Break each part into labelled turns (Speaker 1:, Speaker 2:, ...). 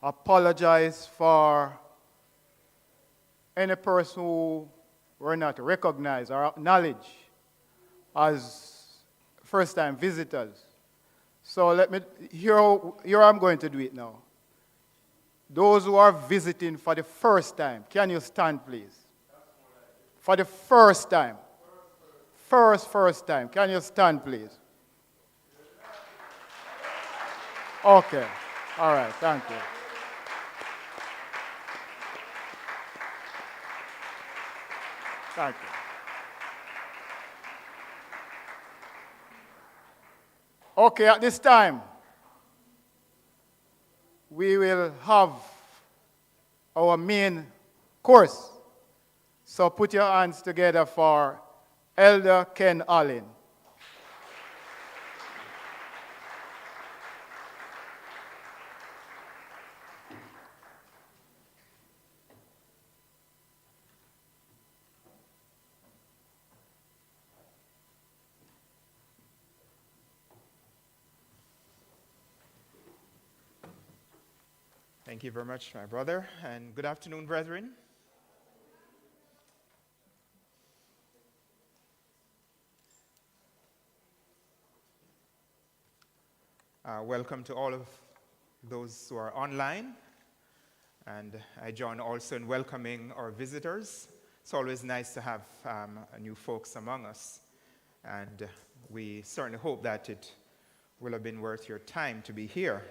Speaker 1: apologize for any person who were not recognized or acknowledged as first-time visitors. So here I'm going to do it now. Those who are visiting for the first time, can you stand, please? For the first time. First time. Can you stand, please? Okay. All right. Thank you. Thank you. Okay, at this time, we will have our main course. So put your hands together for Elder Ken Allen.
Speaker 2: Thank you very much, my brother, and good afternoon, brethren. Welcome to all of those who are online, and I join also in welcoming our visitors. It's always nice to have new folks among us, and we certainly hope that it will have been worth your time to be here.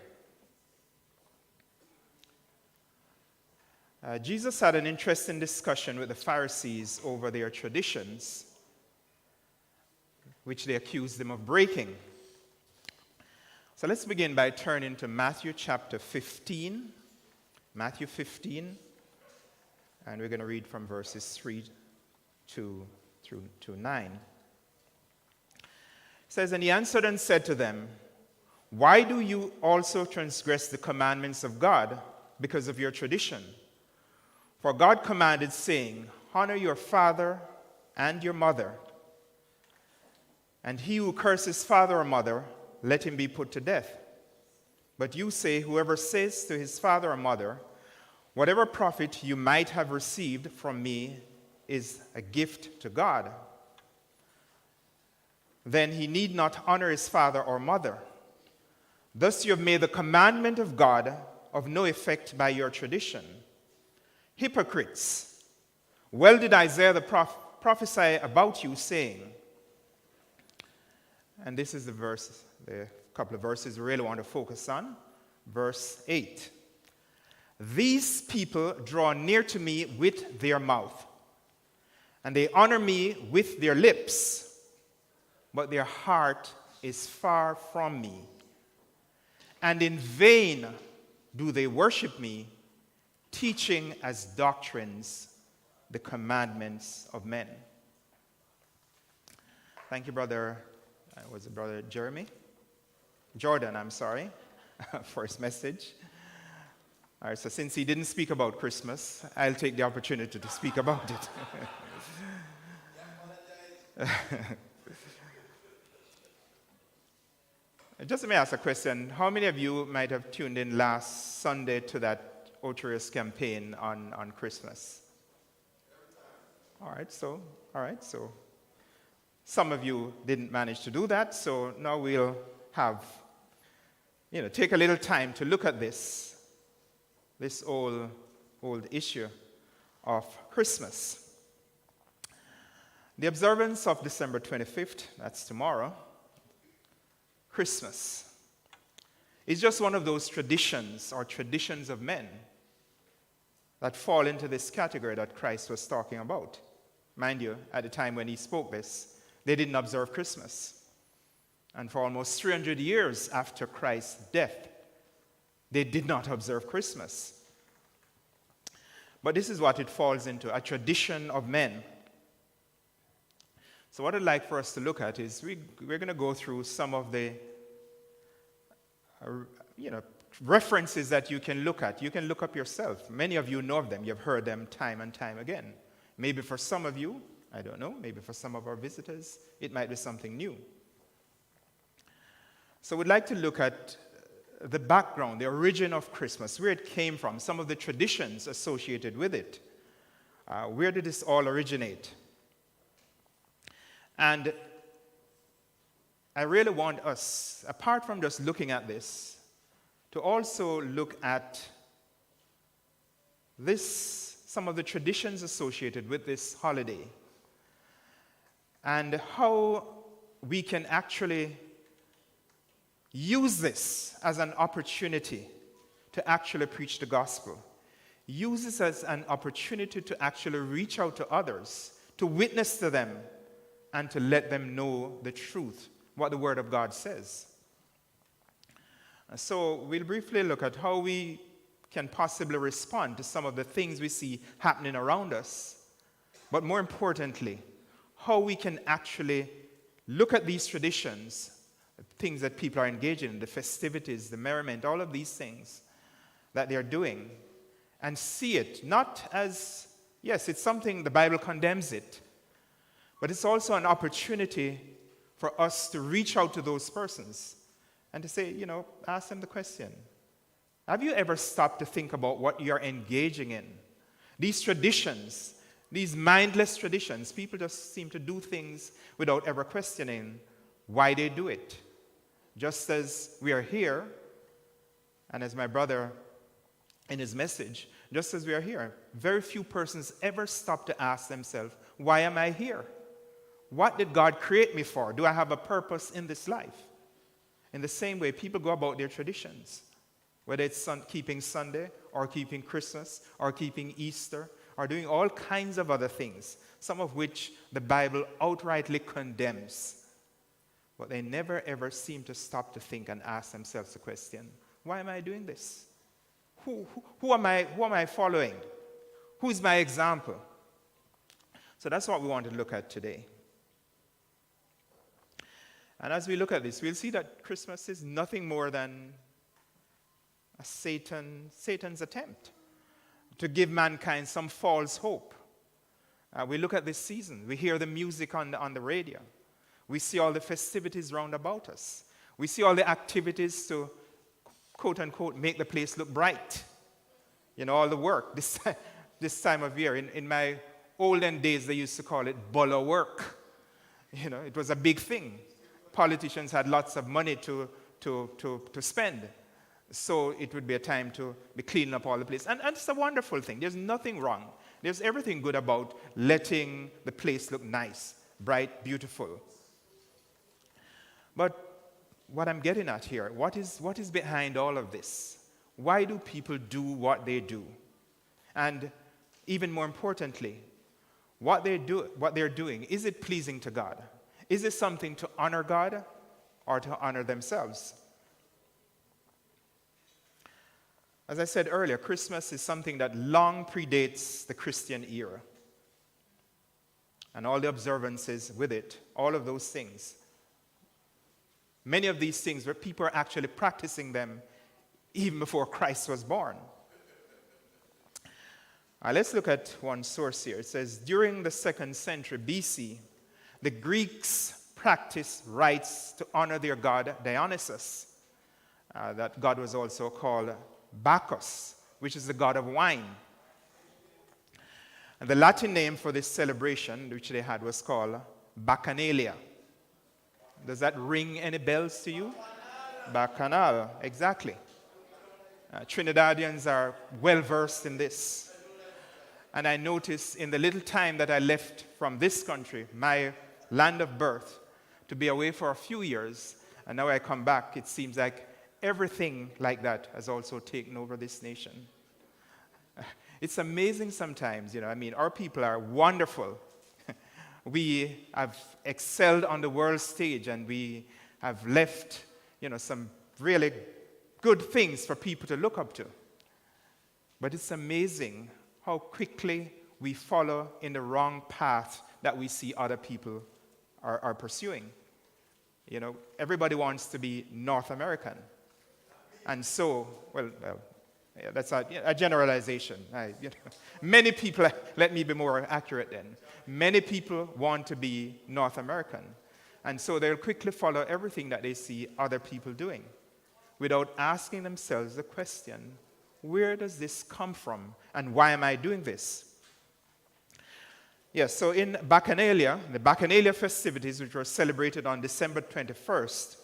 Speaker 2: Jesus had an interesting discussion with the Pharisees over their traditions, which they accused him of breaking. So let's begin by turning to Matthew chapter 15. Matthew 15, and we're going to read from verses 3 through 9. It says, "And he answered and said to them, 'Why do you also transgress the commandments of God because of your tradition? For God commanded, saying, Honor your father and your mother. And he who curses father or mother, let him be put to death. But you say, whoever says to his father or mother, whatever profit you might have received from me is a gift to God, then he need not honor his father or mother. Thus you have made the commandment of God of no effect by your tradition. Hypocrites, well did Isaiah the prophesy about you, saying,'" and this is the couple of verses we really want to focus on. Verse 8. "These people draw near to me with their mouth, and they honor me with their lips, but their heart is far from me. And in vain do they worship me, teaching as doctrines the commandments of men." Thank you, brother. Was it Brother Jordan, I'm sorry, for his message. All right, so since he didn't speak about Christmas, I'll take the opportunity to speak about it. Just let me ask a question. How many of you might have tuned in last Sunday to that Otrius campaign on Christmas? All right, so some of you didn't manage to do that, so now we'll take a little time to look at this old issue of Christmas. The observance of December 25th, that's tomorrow, Christmas, is just one of those traditions or traditions of men that fall into this category that Christ was talking about. Mind you, at the time when he spoke this, they didn't observe Christmas. And for almost 300 years after Christ's death, they did not observe Christmas. But this is what it falls into, a tradition of men. So what I'd like for us to look at is we're going to go through some of the references that you can look at. You can look up yourself. Many of you know of them. You've heard them time and time again. Maybe for some of you, I don't know, maybe for some of our visitors, it might be something new. So we'd like to look at the background, the origin of Christmas, where it came from, some of the traditions associated with it. Where did this all originate? And I really want us, apart from just looking at this, to also look at some of the traditions associated with this holiday, and how we can actually use this as an opportunity to actually preach the gospel. Use this as an opportunity to actually reach out to others, to witness to them, and to let them know the truth, what the Word of God says. So we'll briefly look at how we can possibly respond to some of the things we see happening around us, but more importantly, how we can actually look at these traditions, things that people are engaging in, the festivities, the merriment, all of these things that they're doing, and see it not as, yes, it's something the Bible condemns it, but it's also an opportunity for us to reach out to those persons and to say, ask them the question. Have you ever stopped to think about what you're engaging in? These traditions, these mindless traditions, people just seem to do things without ever questioning why they do it. Just as we are here, and as my brother in his message, just as we are here, very few persons ever stop to ask themselves, why am I here? What did God create me for? Do I have a purpose in this life? In the same way, people go about their traditions, whether it's keeping Sunday, or keeping Christmas, or keeping Easter, or doing all kinds of other things, some of which the Bible outrightly condemns. But they never ever seem to stop to think and ask themselves the question, why am I doing this? Who am I following? Who is my example? So that's what we want to look at today. And as we look at this, we'll see that Christmas is nothing more than Satan's attempt to give mankind some false hope. We look at this season. We hear the music on the radio. We see all the festivities round about us. We see all the activities to, quote unquote, make the place look bright. All the work. This time of year, in my olden days, they used to call it bolo work. It was a big thing. Politicians had lots of money to spend. So it would be a time to be cleaning up all the place. And it's a wonderful thing. There's nothing wrong. There's everything good about letting the place look nice, bright, beautiful. But what I'm getting at here, what is behind all of this? Why do people do what they do? And even more importantly, what they're doing, is it pleasing to God? Is it something to honor God or to honor themselves? As I said earlier, Christmas is something that long predates the Christian era. And all the observances with it, all of those things. Many of these things where people are actually practicing them even before Christ was born. Let's look at one source here. It says, during the 2nd century BC, the Greeks practiced rites to honor their god Dionysus. That god was also called Bacchus, which is the god of wine. And the Latin name for this celebration, which they had, was called Bacchanalia. Does that ring any bells to you? Bacchanal, exactly. Trinidadians are well versed in this. And I noticed in the little time that I left from this country, my land of birth, to be away for a few years, and now I come back, it seems like everything like that has also taken over this nation. It's amazing sometimes, our people are wonderful. We have excelled on the world stage, and we have left, some really good things for people to look up to. But it's amazing how quickly we follow in the wrong path that we see other people are pursuing. Everybody wants to be North American. And so, that's a generalization. Many people, let me be more accurate then. Many people want to be North American. And so they'll quickly follow everything that they see other people doing. without asking themselves the question, where does this come from and why am I doing this? Yes, so in Bacchanalia, the Bacchanalia festivities, which were celebrated on December 21st,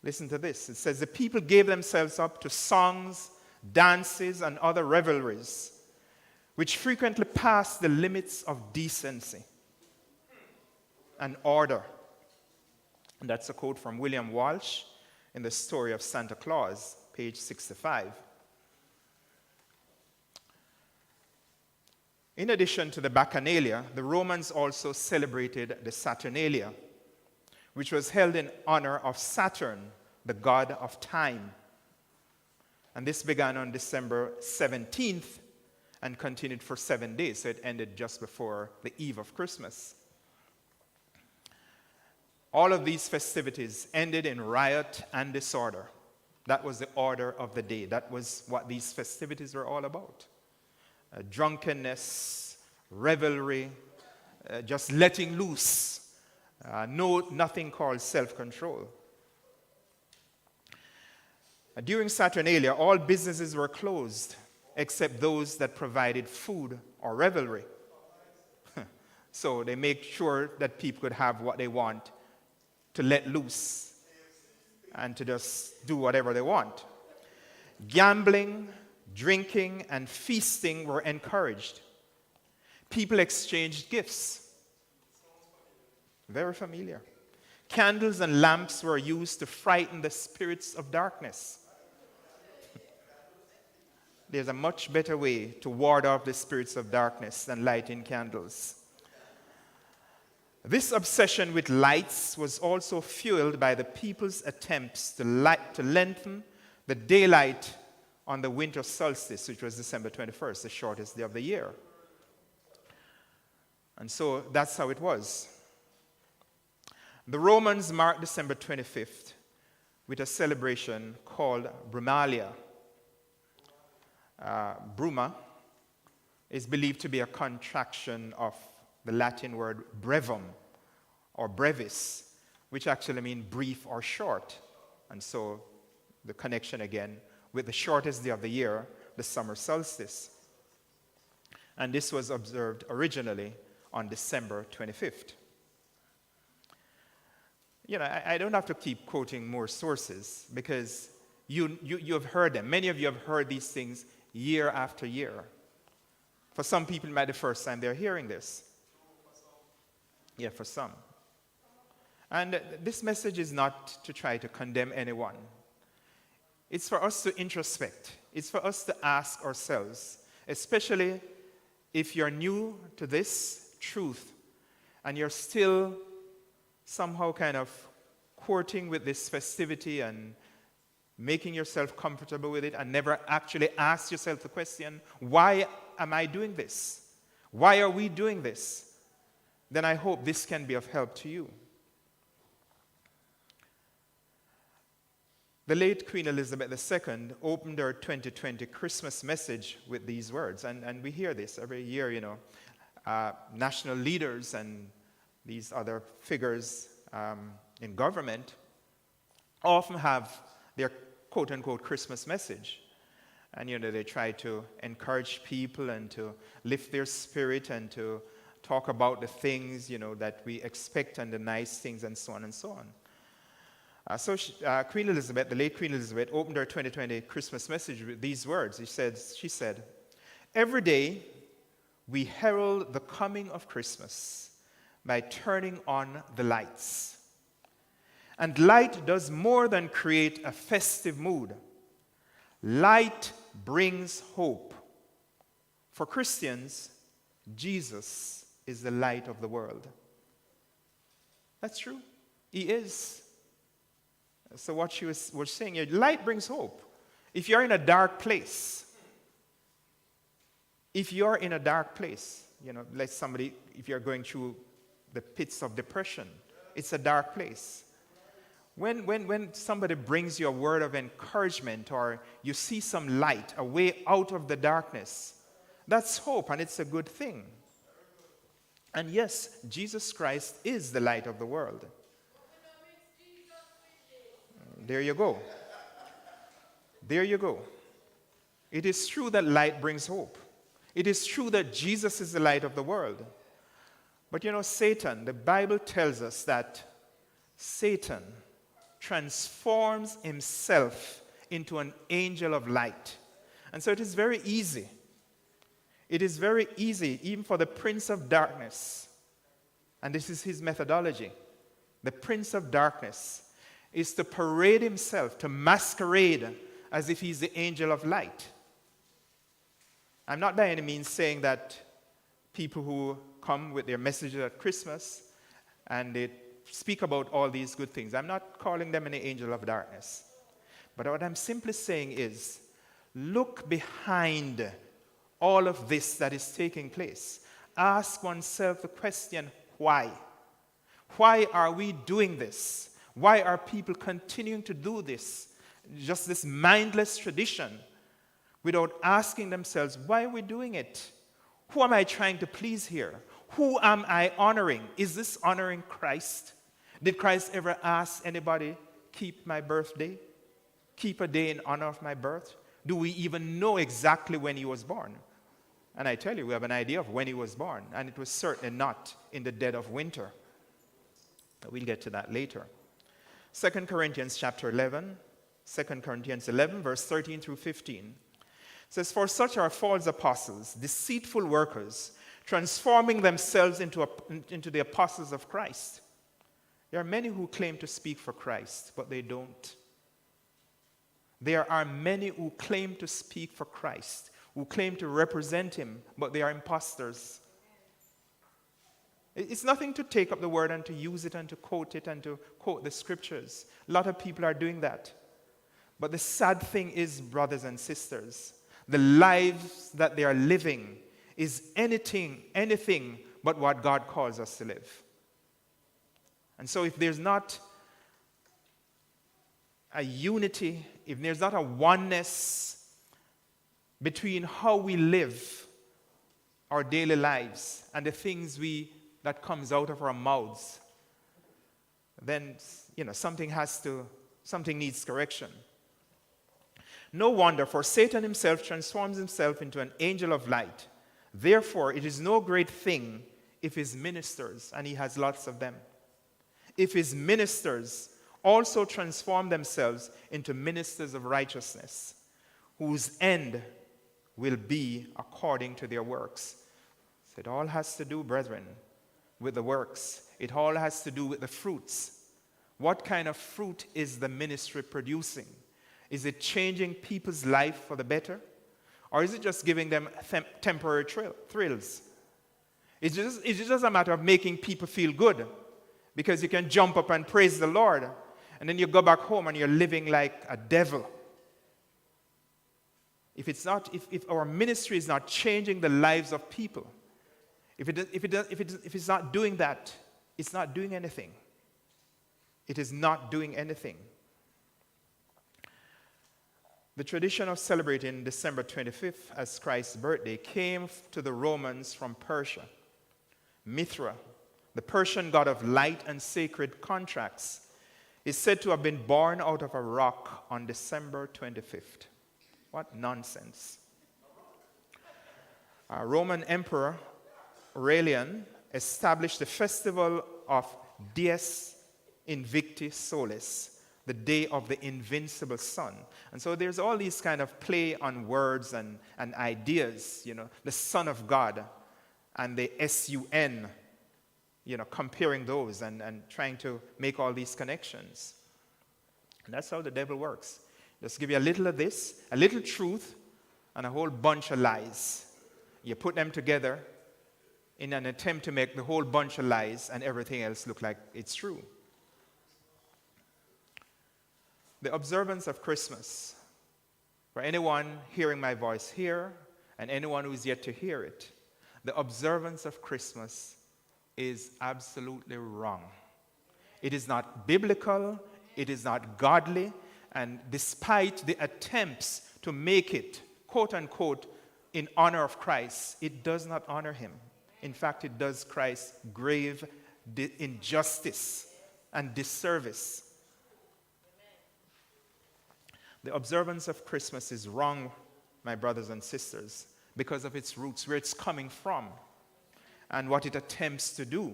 Speaker 2: listen to this. It says, the people gave themselves up to songs, dances, and other revelries, which frequently passed the limits of decency and order. And that's a quote from William Walsh in The Story of Santa Claus, page 65. In addition to the Bacchanalia, the Romans also celebrated the Saturnalia, which was held in honor of Saturn, the god of time. And this began on December 17th and continued for 7 days, so it ended just before the eve of Christmas. All of these festivities ended in riot and disorder. That was the order of the day. That was what these festivities were all about. Drunkenness, revelry, just letting loose. Nothing called self-control. During Saturnalia, all businesses were closed except those that provided food or revelry. So they make sure that people could have what they want to let loose and to just do whatever they want. Gambling, drinking, and feasting were encouraged. People exchanged gifts. Very familiar. Candles and lamps were used to frighten the spirits of darkness. There's a much better way to ward off the spirits of darkness than lighting candles. This obsession with lights was also fueled by the people's attempts to lengthen the daylight on the winter solstice, which was December 21st, the shortest day of the year. And so that's how it was. The Romans marked December 25th with a celebration called Brumalia. Bruma is believed to be a contraction of the Latin word brevum or brevis, which actually means brief or short. And so the connection again with the shortest day of the year, the summer solstice. And this was observed originally on December 25th. You know, I don't have to keep quoting more sources because you have heard them. Many of you have heard these things year after year. For some people, it might be the first time they're hearing this. Yeah, for some. And this message is not to try to condemn anyone. It's for us to introspect. It's for us to ask ourselves, especially if you're new to this truth and you're still somehow kind of courting with this festivity and making yourself comfortable with it and never actually ask yourself the question, why am I doing this? Why are we doing this? Then I hope this can be of help to you. The late Queen Elizabeth II opened her 2020 Christmas message with these words, and we hear this every year, you know. National leaders and these other figures in government often have their quote-unquote Christmas message. And, you know, they try to encourage people and to lift their spirit and to talk about the things, you know, that we expect and the nice things and so on and so on. Queen Elizabeth, the late Queen Elizabeth, opened her 2020 Christmas message with these words. She said, "Every day we herald the coming of Christmas by turning on the lights. And light does more than create a festive mood. Light brings hope. For Christians, Jesus is the light of the world." That's true. He is. So what she was saying here, light brings hope. If you're in a dark place, you know, like somebody, if you're going through the pits of depression, it's a dark place. When somebody brings you a word of encouragement or you see some light, a way out of the darkness, that's hope and it's a good thing. And yes, Jesus Christ is the light of the world. There you go. There you go. It is true that light brings hope. It is true that Jesus is the light of the world. But Satan, the Bible tells us that Satan transforms himself into an angel of light. And so it is very easy. It is very easy, even for the prince of darkness, and this is his methodology. The prince of darkness is to parade himself, to masquerade as if he's the angel of light. I'm not by any means saying that people who come with their messages at Christmas and they speak about all these good things, I'm not calling them any angel of darkness. But what I'm simply saying is, look behind all of this that is taking place. Ask oneself the question, why? Why are we doing this? Why are people continuing to do this? Just this mindless tradition, without asking themselves, why are we doing it? Who am I trying to please here? Who am I honoring? Is this honoring Christ? Did Christ ever ask anybody, keep my birthday? Keep a day in honor of my birth? Do we even know exactly when he was born? And I tell you, we have an idea of when he was born, and it was certainly not in the dead of winter. But we'll get to that later. 2 Corinthians chapter 11, 2 Corinthians 11, verse 13 through 15. Says, for such are false apostles, deceitful workers, transforming themselves into the apostles of Christ. There are many who claim to speak for Christ, but they don't. There are many who claim to speak for Christ, who claim to represent him, but they are imposters. It's nothing to take up the word and to use it and to quote the scriptures. A lot of people are doing that. But the sad thing is, brothers and sisters, the lives that they are living is anything but what God calls us to live. And so if there's not a unity, if there's not a oneness between how we live our daily lives and the things that comes out of our mouths, then something needs correction. No wonder, for Satan himself transforms himself into an angel of light. Therefore, it is no great thing if his ministers, and he has lots of them, if his ministers also transform themselves into ministers of righteousness, whose end will be according to their works. So it all has to do, brethren, with the works. It all has to do with the fruits. What kind of fruit is the ministry producing? Is it changing people's life for the better? Or is it just giving them temporary thrills? Is it just a matter of making people feel good? Because you can jump up and praise the Lord, and then you go back home and you're living like a devil. If our ministry is not changing the lives of people, if it's not doing that, it's not doing anything. It is not doing anything. The tradition of celebrating December 25th as Christ's birthday came to the Romans from Persia. Mithra, the Persian god of light and sacred contracts, is said to have been born out of a rock on December 25th. What nonsense. Roman Emperor Aurelian established the festival of Dies Invicti Solis, the day of the invincible sun. And so there's all these kind of play on words and ideas, the Son of God and the S-U-N, comparing those and trying to make all these connections. And that's how the devil works. Just give you a little of this, a little truth, and a whole bunch of lies. You put them together in an attempt to make the whole bunch of lies and everything else look like it's true. The observance of Christmas, for anyone hearing my voice here and anyone who is yet to hear it, the observance of Christmas is absolutely wrong. It is not biblical, it is not godly, and despite the attempts to make it, quote unquote, in honor of Christ, it does not honor him. In fact, it does Christ grave injustice and disservice. The observance of Christmas is wrong, my brothers and sisters, because of its roots, where it's coming from, and what it attempts to do.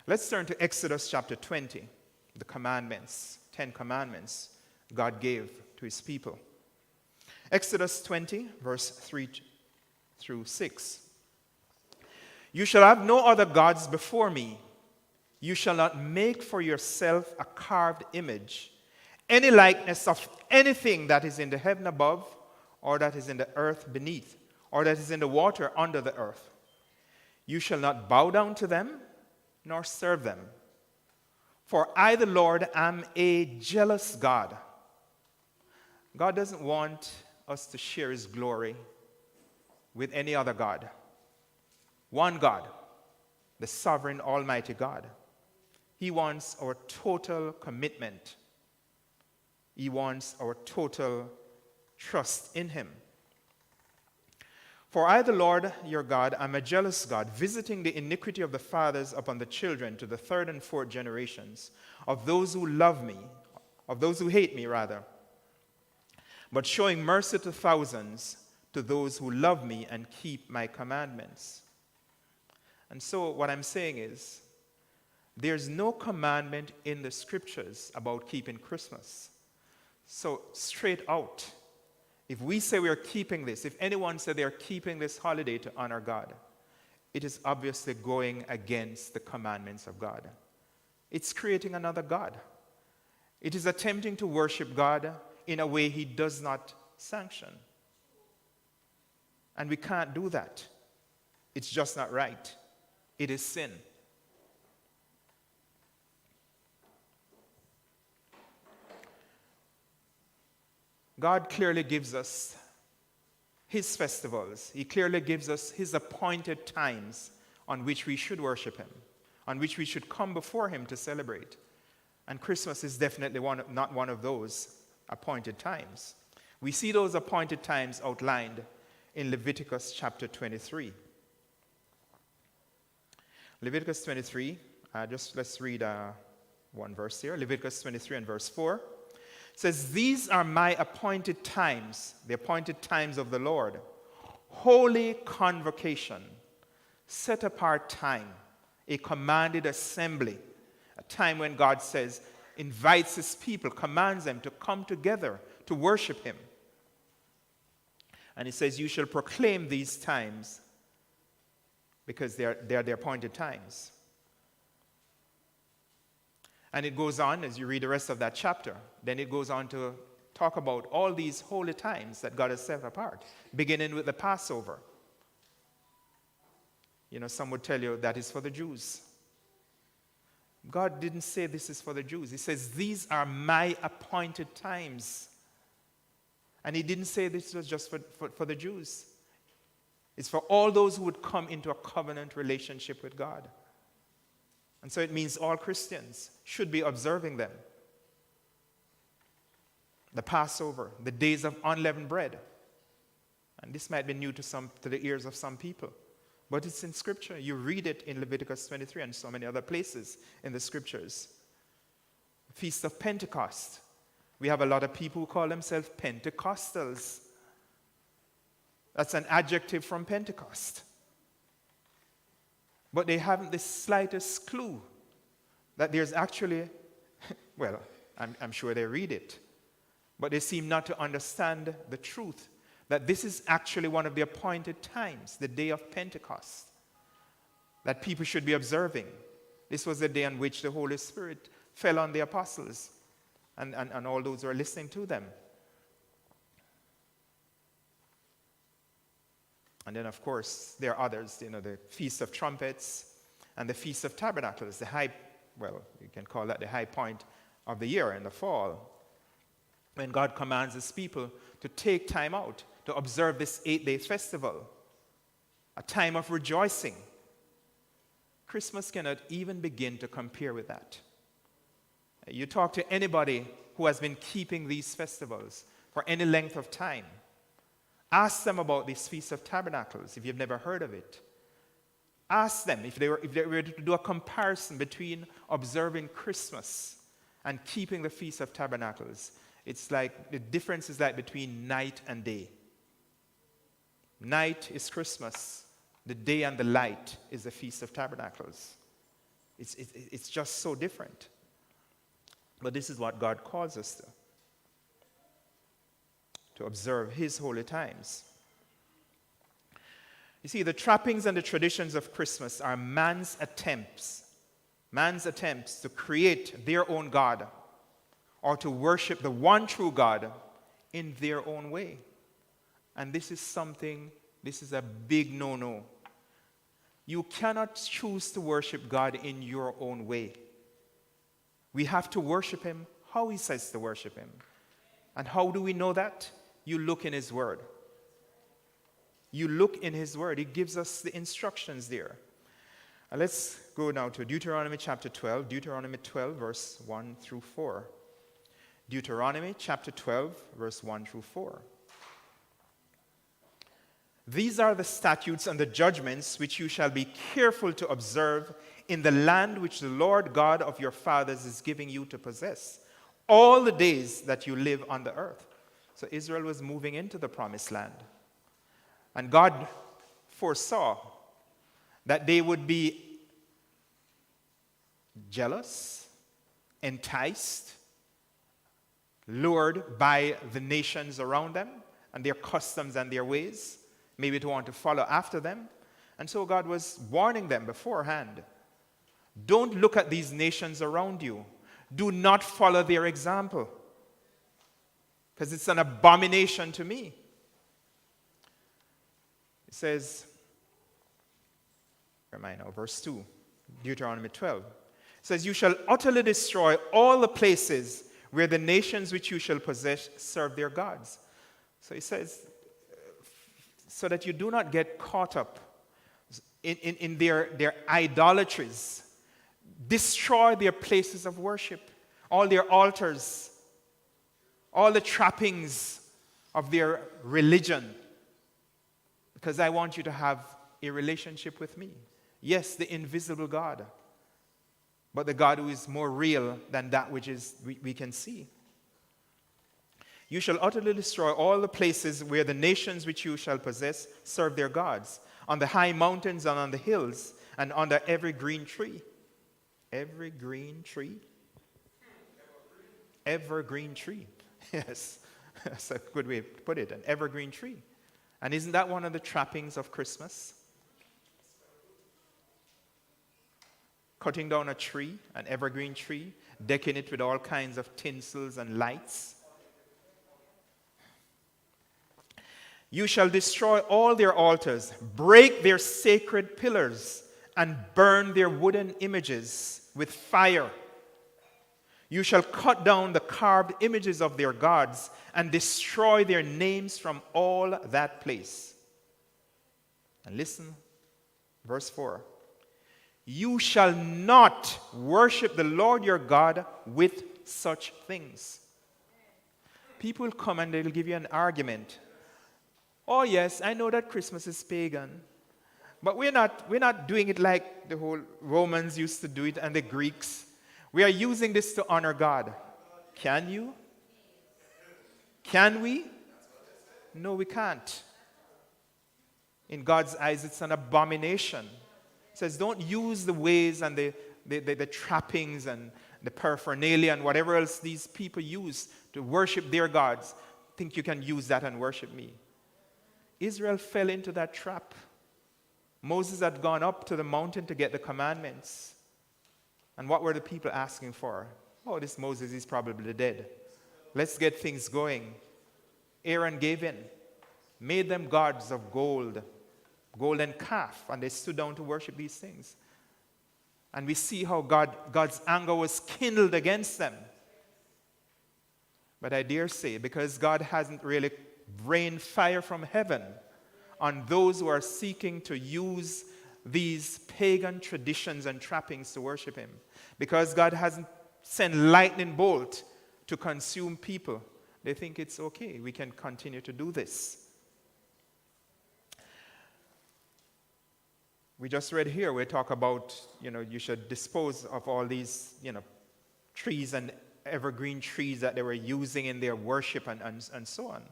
Speaker 2: Let's turn to Exodus chapter 20, the commandments, 10 commandments God gave to his people. Exodus 20, verse 3 through 6. You shall have no other gods before me. You shall not make for yourself a carved image, any likeness of anything that is in the heaven above, or that is in the earth beneath, or that is in the water under the earth. You shall not bow down to them, nor serve them. For I, the Lord, am a jealous God. God doesn't want us to share his glory with any other God. One God, the sovereign, almighty God. He wants our total commitment. He wants our total trust in him. For I, the Lord your God, am a jealous God, visiting the iniquity of the fathers upon the children to the third and fourth generations of those who love me, of those who hate me, rather, but showing mercy to thousands, to those who love me and keep my commandments. And so what I'm saying is, there's no commandment in the scriptures about keeping Christmas. So straight out, if we say we are keeping this, if anyone said they are keeping this holiday to honor God, it is obviously going against the commandments of God. It's creating another God. It is attempting to worship God in a way he does not sanction. And we can't do that. It's just not right. It is sin. God clearly gives us his festivals. He clearly gives us his appointed times on which we should worship him, on which we should come before him to celebrate. And Christmas is definitely not one of those appointed times. We see those appointed times outlined in Leviticus chapter 23. Leviticus 23, let's read one verse here. Leviticus 23 and verse 4. Says, these are my appointed times, the appointed times of the Lord, holy convocation, set apart time, a commanded assembly, a time when God says, invites his people, commands them to come together to worship him. And he says, you shall proclaim these times because they are the appointed times. And it goes on, as you read the rest of that chapter, then it goes on to talk about all these holy times that God has set apart, beginning with the Passover. You know, some would tell you that is for the Jews. God didn't say this is for the Jews. He says, these are my appointed times. And he didn't say this was just for the Jews. It's for all those who would come into a covenant relationship with God. And so it means all Christians should be observing them. The Passover, the days of unleavened bread. And this might be new to the ears of some people. But it's in Scripture. You read it in Leviticus 23 and so many other places in the Scriptures. Feast of Pentecost. We have a lot of people who call themselves Pentecostals. That's an adjective from Pentecost. But they haven't the slightest clue that there's actually, well, I'm sure they read it, but they seem not to understand the truth that this is actually one of the appointed times, the day of Pentecost, that people should be observing. This was the day on which the Holy Spirit fell on the apostles and all those who are listening to them. And then, of course, there are others, the Feast of Trumpets and the Feast of Tabernacles, you can call that the high point of the year in the fall, when God commands his people to take time out to observe this 8-day festival, a time of rejoicing. Christmas cannot even begin to compare with that. You talk to anybody who has been keeping these festivals for any length of time. Ask them about this Feast of Tabernacles if you've never heard of it. Ask them if they were to do a comparison between observing Christmas and keeping the Feast of Tabernacles. It's like the difference is like between night and day. Night is Christmas. The day and the light is the Feast of Tabernacles. It's just so different. But this is what God calls us to observe his holy times. You see, the trappings and the traditions of Christmas are man's attempts to create their own God or to worship the one true God in their own way. And this is a big no-no. You cannot choose to worship God in your own way. We have to worship him how he says to worship him. And how do we know that? You look in his word. You look in his word. He gives us the instructions there. And let's go now to Deuteronomy chapter 12. Deuteronomy 12, verse 1 through 4. Deuteronomy chapter 12, verse 1 through 4. These are the statutes and the judgments which you shall be careful to observe in the land which the Lord God of your fathers is giving you to possess, all the days that you live on the earth. So Israel was moving into the promised land. And God foresaw that they would be jealous, enticed, lured by the nations around them and their customs and their ways, maybe to want to follow after them. And so God was warning them beforehand. Don't look at these nations around you. Do not follow their example, because it's an abomination to me. It says, where am I now? Verse 2, Deuteronomy 12. It says, you shall utterly destroy all the places where the nations which you shall possess serve their gods. So he says, so that you do not get caught up in their idolatries. Destroy their places of worship, all their altars, all the trappings of their religion, because I want you to have a relationship with me. Yes, the invisible God, but the God who is more real than that which we can see. You shall utterly destroy all the places where the nations which you shall possess serve their gods, on the high mountains and on the hills, and under every green tree. Every green tree? Evergreen tree. Yes, that's a good way to put it, an evergreen tree. And isn't that one of the trappings of Christmas? Cutting down a tree, an evergreen tree, decking it with all kinds of tinsels and lights. You shall destroy all their altars, break their sacred pillars, and burn their wooden images with fire. You shall cut down the carved images of their gods and destroy their names from all that place. And listen, verse 4. You shall not worship the Lord your God with such things. People come and they'll give you an argument. Oh yes, I know that Christmas is pagan. But we're not doing it like the whole Romans used to do it and the Greeks. We are using this to honor God. Can you? Can we? No, we can't. In God's eyes, it's an abomination. It says, don't use the ways and the trappings and the paraphernalia and whatever else these people use to worship their gods. Think you can use that and worship me. Israel fell into that trap. Moses had gone up to the mountain to get the commandments. And what were the people asking for? Oh, this Moses is probably dead. Let's get things going. Aaron gave in, made them gods of gold, golden calf, and they stood down to worship these things. And we see how God's anger was kindled against them. But I dare say, because God hasn't really rained fire from heaven on those who are seeking to use these pagan traditions and trappings to worship him, because God hasn't sent lightning bolt to consume people, they think it's okay, we can continue to do this. We just read here, we talk about, you should dispose of all these, trees and evergreen trees that they were using in their worship and so on.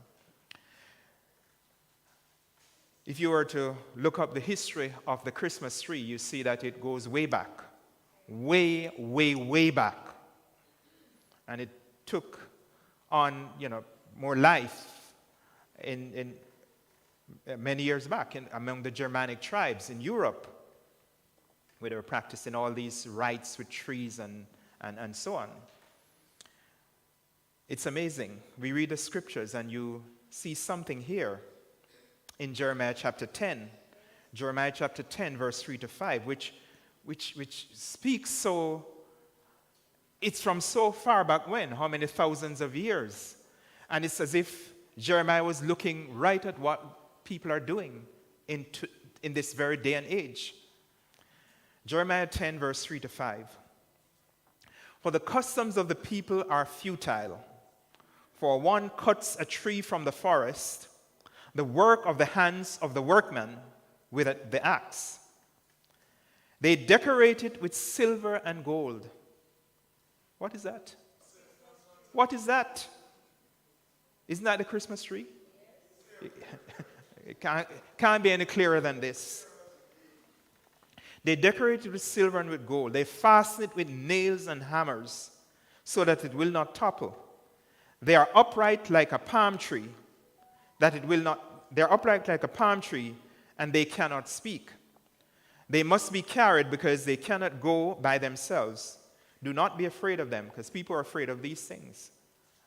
Speaker 2: If you were to look up the history of the Christmas tree, you see that it goes way back. Way, way, way back. And it took on, more life in many years back among the Germanic tribes in Europe, where they were practicing all these rites with trees and so on. It's amazing. We read the scriptures and you see something here in Jeremiah chapter 10. Jeremiah chapter 10, verse 3 to 5, which speaks so, it's from so far back when, how many thousands of years. And it's as if Jeremiah was looking right at what people are doing in this very day and age. Jeremiah 10, verse 3 to 5. For the customs of the people are futile. For one cuts a tree from the forest, the work of the hands of the workman with the axe. They decorate it with silver and gold. What is that? What is that? Isn't that the Christmas tree? It can't be any clearer than this. They decorate it with silver and with gold. They fasten it with nails and hammers so that it will not topple. They are upright like a palm tree, they're upright like a palm tree, and they cannot speak. They must be carried because they cannot go by themselves. Do not be afraid of them, because people are afraid of these things.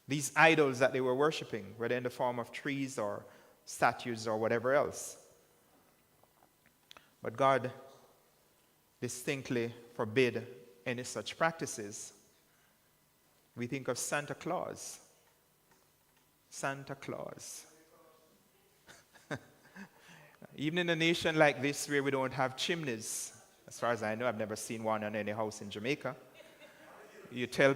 Speaker 2: These idols that they were worshiping, whether in the form of trees or statues or whatever else. But God distinctly forbid any such practices. We think of Santa Claus. Santa Claus. Even in a nation like this where we don't have chimneys, as far as I know, I've never seen one on any house in Jamaica. You tell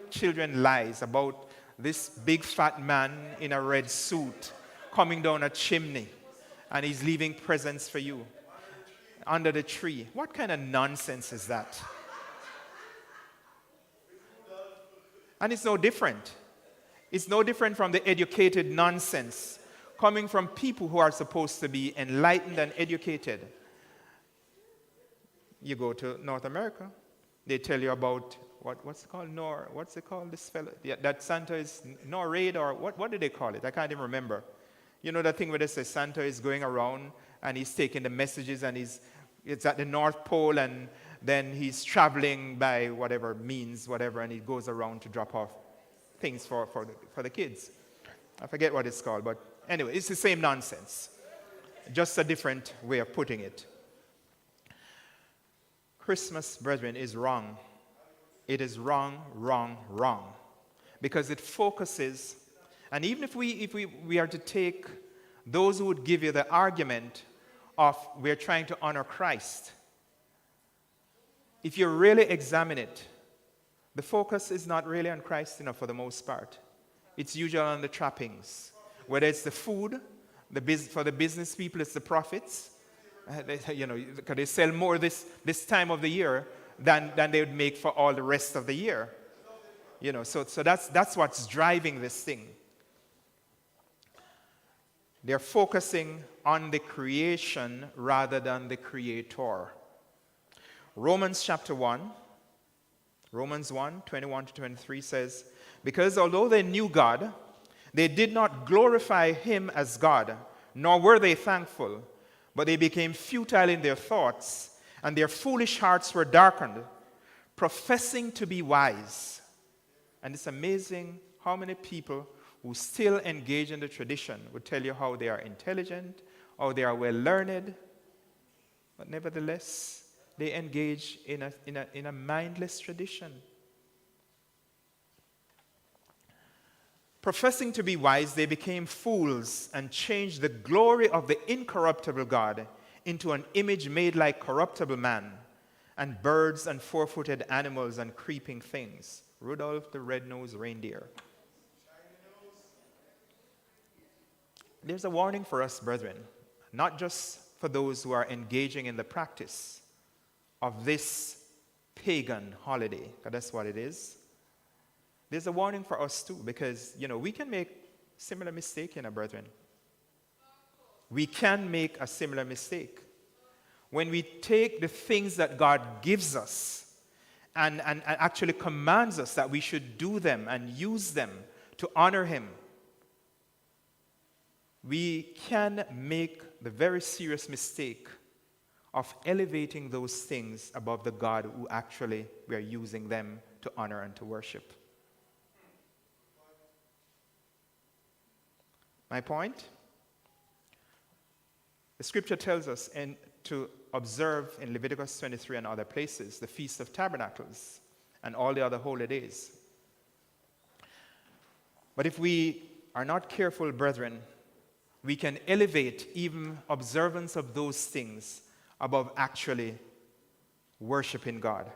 Speaker 2: children lies about this big fat man in a red suit coming down a chimney and he's leaving presents for you under the tree. What kind of nonsense is that? And it's no different. It's no different from the educated nonsense coming from people who are supposed to be enlightened and educated. You go to North America, they tell you about what's it called? What's it called? This fellow? Yeah, that Santa is Norade, or what do they call it? I can't even remember. You know that thing where they say Santa is going around and he's taking the messages and it's at the North Pole and then he's traveling by whatever means, and he goes around to drop off things for the kids. I forget what it's called, but anyway, it's the same nonsense. Just a different way of putting it. Christmas, brethren, is wrong. It is wrong, wrong, wrong. Because it focuses, and even if we are to take those who would give you the argument of we're trying to honor Christ, if you really examine it, the focus is not really on Christ enough for the most part. It's usually on the trappings. Whether it's the food, for the business people, it's the profits. Because they sell more this time of the year than they would make for all the rest of the year. So that's what's driving this thing. They're focusing on the creation rather than the creator. Romans 1, 21 to 23 says, because although they knew God, they did not glorify him as God, nor were they thankful, but they became futile in their thoughts, and their foolish hearts were darkened, professing to be wise. And it's amazing how many people who still engage in the tradition would tell you how they are intelligent, how they are well learned, but nevertheless, they engage in a mindless tradition. Professing to be wise, they became fools and changed the glory of the incorruptible God into an image made like corruptible man, and birds and four-footed animals and creeping things. Rudolph the red-nosed reindeer. There's a warning for us, brethren, not just for those who are engaging in the practice of this pagan holiday, because that's what it is, there's a warning for us too, because, we can make similar mistake, brethren. We can make a similar mistake. When we take the things that God gives us and actually commands us that we should do them and use them to honor Him, we can make the very serious mistake of elevating those things above the God who actually we are using them to honor and to worship. My point? The scripture tells us to observe in Leviticus 23 and other places the Feast of Tabernacles and all the other holy days. But if we are not careful, brethren, we can elevate even observance of those things above actually worshiping God.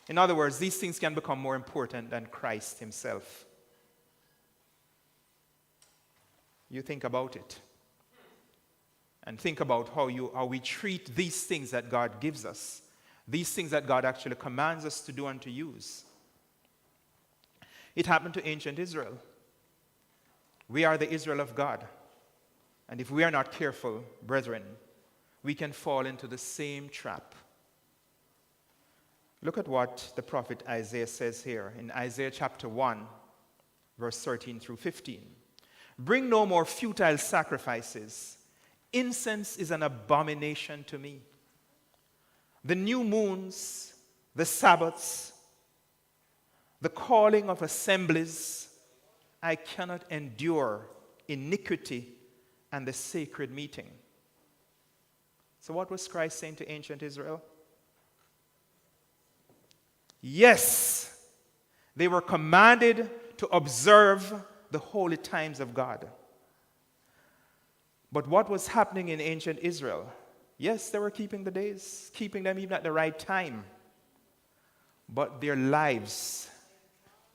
Speaker 2: In other words, these things can become more important than Christ Himself. You think about it. And think about how we treat these things that God gives us, these things that God actually commands us to do and to use. It happened to ancient Israel. We are the Israel of God. And if we are not careful, brethren, we can fall into the same trap. Look at what the prophet Isaiah says here in Isaiah chapter 1, verse 13 through 15. Bring no more futile sacrifices. Incense is an abomination to me. The new moons, the Sabbaths, the calling of assemblies, I cannot endure iniquity and the sacred meeting. So what was Christ saying to ancient Israel? Yes, they were commanded to observe the holy times of God. But what was happening in ancient Israel? Yes, they were keeping the days, keeping them even at the right time. But their lives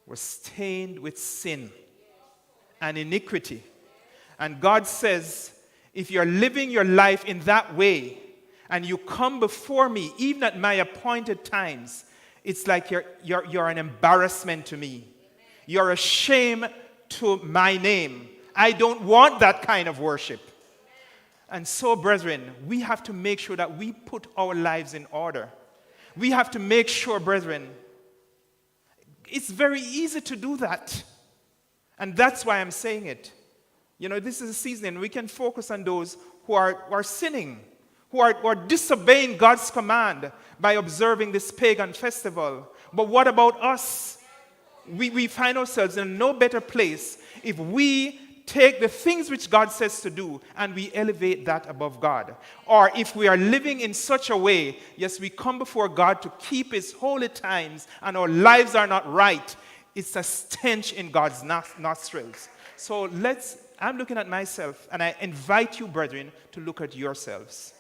Speaker 2: were stained with sin and iniquity. And God says, if you're living your life in that way, and you come before me, even at my appointed times, it's like you're an embarrassment to me. You're a shame to my name. I don't want that kind of worship. And so, brethren, we have to make sure that we put our lives in order. We have to make sure, brethren, it's very easy to do that. And that's why I'm saying it. This is a season we can focus on those who are sinning, who are disobeying God's command by observing this pagan festival. But what about us? We find ourselves in no better place if we take the things which God says to do and we elevate that above God. Or if we are living in such a way, yes, we come before God to keep His holy times and our lives are not right, it's a stench in God's nostrils. So I'm looking at myself, and I invite you, brethren, to look at yourselves.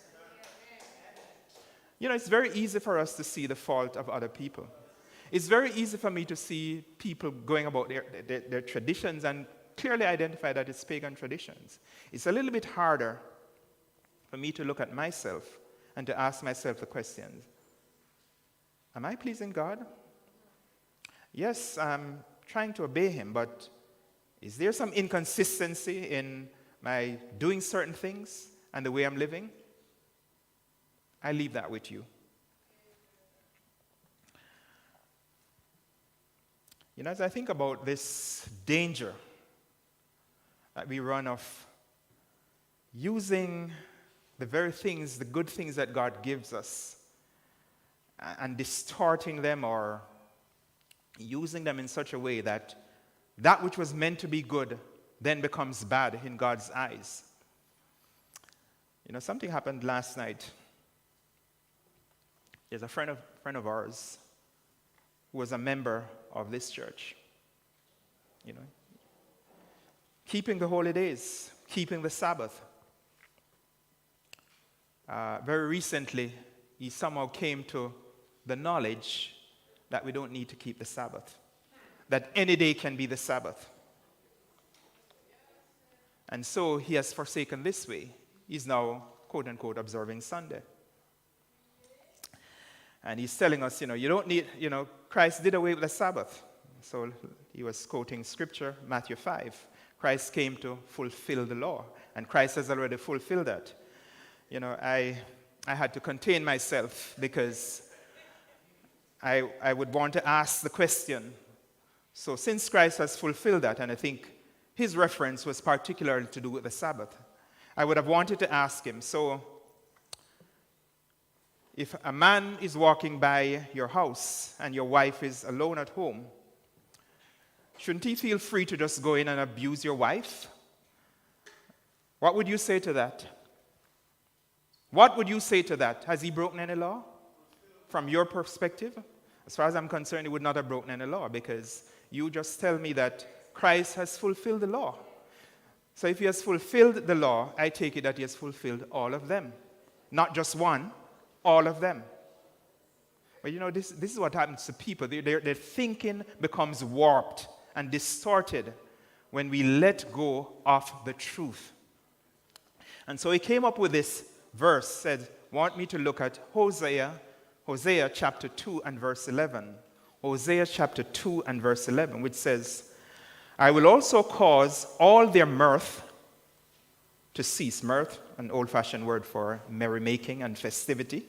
Speaker 2: It's very easy for us to see the fault of other people. It's very easy for me to see people going about their traditions and clearly identify that it's pagan traditions. It's a little bit harder for me to look at myself and to ask myself the questions. Am I pleasing God? Yes, I'm trying to obey Him, but is there some inconsistency in my doing certain things and the way I'm living? I leave that with you. As I think about this danger that we run of using the very things, the good things that God gives us, and distorting them or using them in such a way that which was meant to be good then becomes bad in God's eyes. Something happened last night. There's a friend of ours who was a member of this church. Keeping the holy days, keeping the Sabbath. Very recently, he somehow came to the knowledge that we don't need to keep the Sabbath, that any day can be the Sabbath. And so he has forsaken this way. He's now, quote unquote, observing Sunday. And he's telling us, you don't need, Christ did away with the Sabbath. So he was quoting scripture, Matthew 5. Christ came to fulfill the law, and Christ has already fulfilled that. I had to contain myself because I would want to ask the question. So since Christ has fulfilled that, and I think his reference was particularly to do with the Sabbath, I would have wanted to ask him, so if a man is walking by your house and your wife is alone at home, shouldn't he feel free to just go in and abuse your wife? What would you say to that? What would you say to that? Has he broken any law? From your perspective? As far as I'm concerned, he would not have broken any law, because you just tell me that Christ has fulfilled the law. So if he has fulfilled the law, I take it that he has fulfilled all of them. Not just one, all of them. But this is what happens to people. Their thinking becomes warped and distorted when we let go of the truth. And so he came up with this verse, said, want me to look at Hosea chapter 2 and verse 11. Hosea chapter 2 and verse 11, which says, I will also cause all their mirth to cease. Mirth, an old-fashioned word for merrymaking and festivity.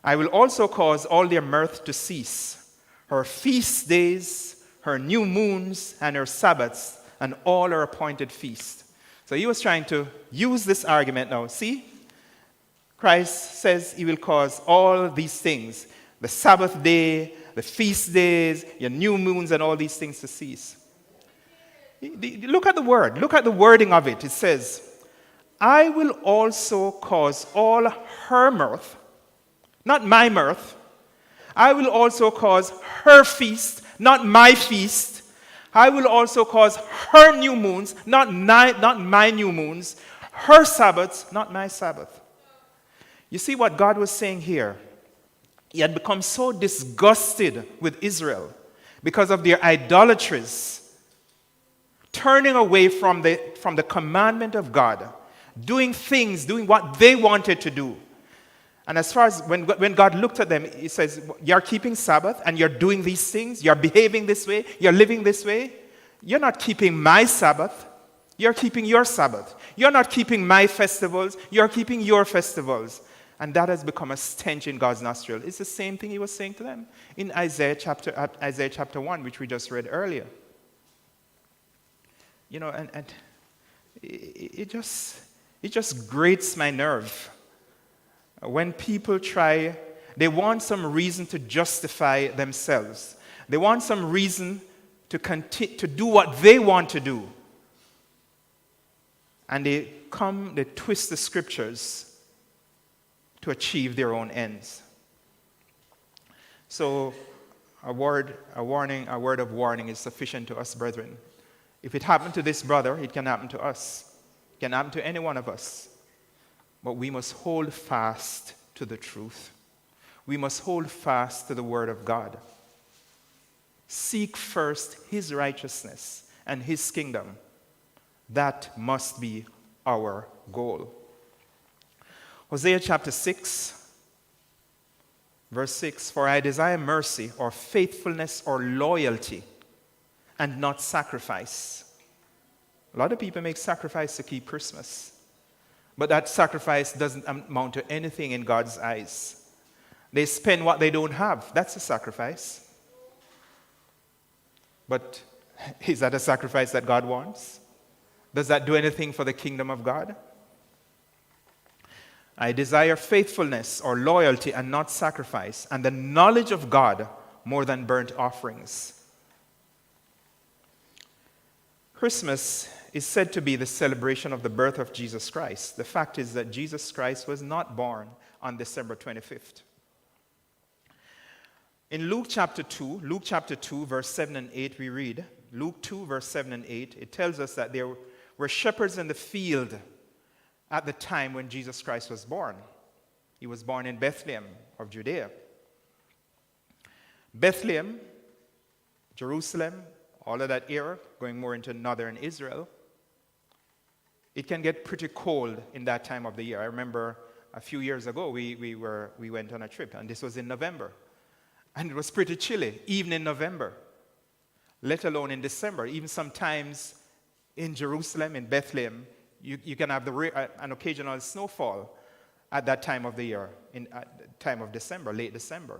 Speaker 2: I will also cause all their mirth to cease. Her feast days, her new moons, and her Sabbaths, and all her appointed feasts. So he was trying to use this argument now. See? Christ says he will cause all these things, the Sabbath day, the feast days, your new moons, and all these things to cease. Look at the word. Look at the wording of it. It says, I will also cause all her mirth, not my mirth. I will also cause her feast, not my feast. I will also cause her new moons, not my new moons. Her Sabbaths, not my Sabbath. You see what God was saying here? He had become so disgusted with Israel because of their idolatries, turning away from the commandment of God, doing what they wanted to do. And as far as when God looked at them, he says, you're keeping Sabbath and you're doing these things, you're behaving this way, you're living this way. You're not keeping my Sabbath, you're keeping your Sabbath. You're not keeping my festivals, you're keeping your festivals. And that has become a stench in God's nostril. It's the same thing he was saying to them in Isaiah chapter 1, which we just read earlier. And it just grates my nerve. When people they want some reason to justify themselves. They want some reason to do what they want to do. And they twist the scriptures to achieve their own ends. So a word of warning is sufficient to us, brethren. If it happened to this brother, it can happen to us. It can happen to any one of us. But we must hold fast to the truth. We must hold fast to the word of God. Seek first his righteousness and his kingdom. That must be our goal. Hosea chapter 6, verse 6, for I desire mercy or faithfulness or loyalty and not sacrifice. A lot of people make sacrifice to keep Christmas. But that sacrifice doesn't amount to anything in God's eyes. They spend what they don't have. That's a sacrifice. But is that a sacrifice that God wants? Does that do anything for the kingdom of God? I desire faithfulness or loyalty and not sacrifice, and the knowledge of God more than burnt offerings. Christmas is said to be the celebration of the birth of Jesus Christ. The fact is that Jesus Christ was not born on December 25th. In Luke chapter 2, verse 7 and 8, we read, Luke 2, verse 7 and 8, it tells us that there were shepherds in the field at the time when Jesus Christ was born. He was born in Bethlehem of Judea. Bethlehem, Jerusalem, all of that era, going more into northern Israel, it can get pretty cold in that time of the year. I remember a few years ago we went on a trip, and this was in November. And it was pretty chilly, even in November. let alone in December. Even sometimes in Jerusalem, in Bethlehem, you can have an occasional snowfall at that time of the year, time of December, late December.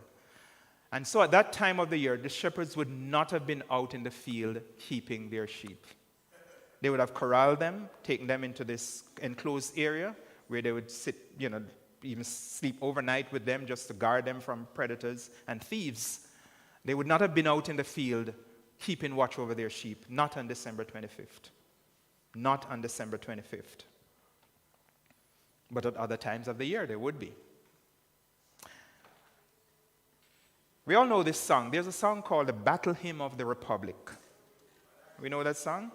Speaker 2: And so at that time of the year, the shepherds would not have been out in the field keeping their sheep. They would have corralled them, taken them into this enclosed area where they would sit, even sleep overnight with them just to guard them from predators and thieves. They would not have been out in the field keeping watch over their sheep, not on December 25th. Not on December 25th. But at other times of the year, they would be. We all know this song. There's a song called the Battle Hymn of the Republic. We know that song?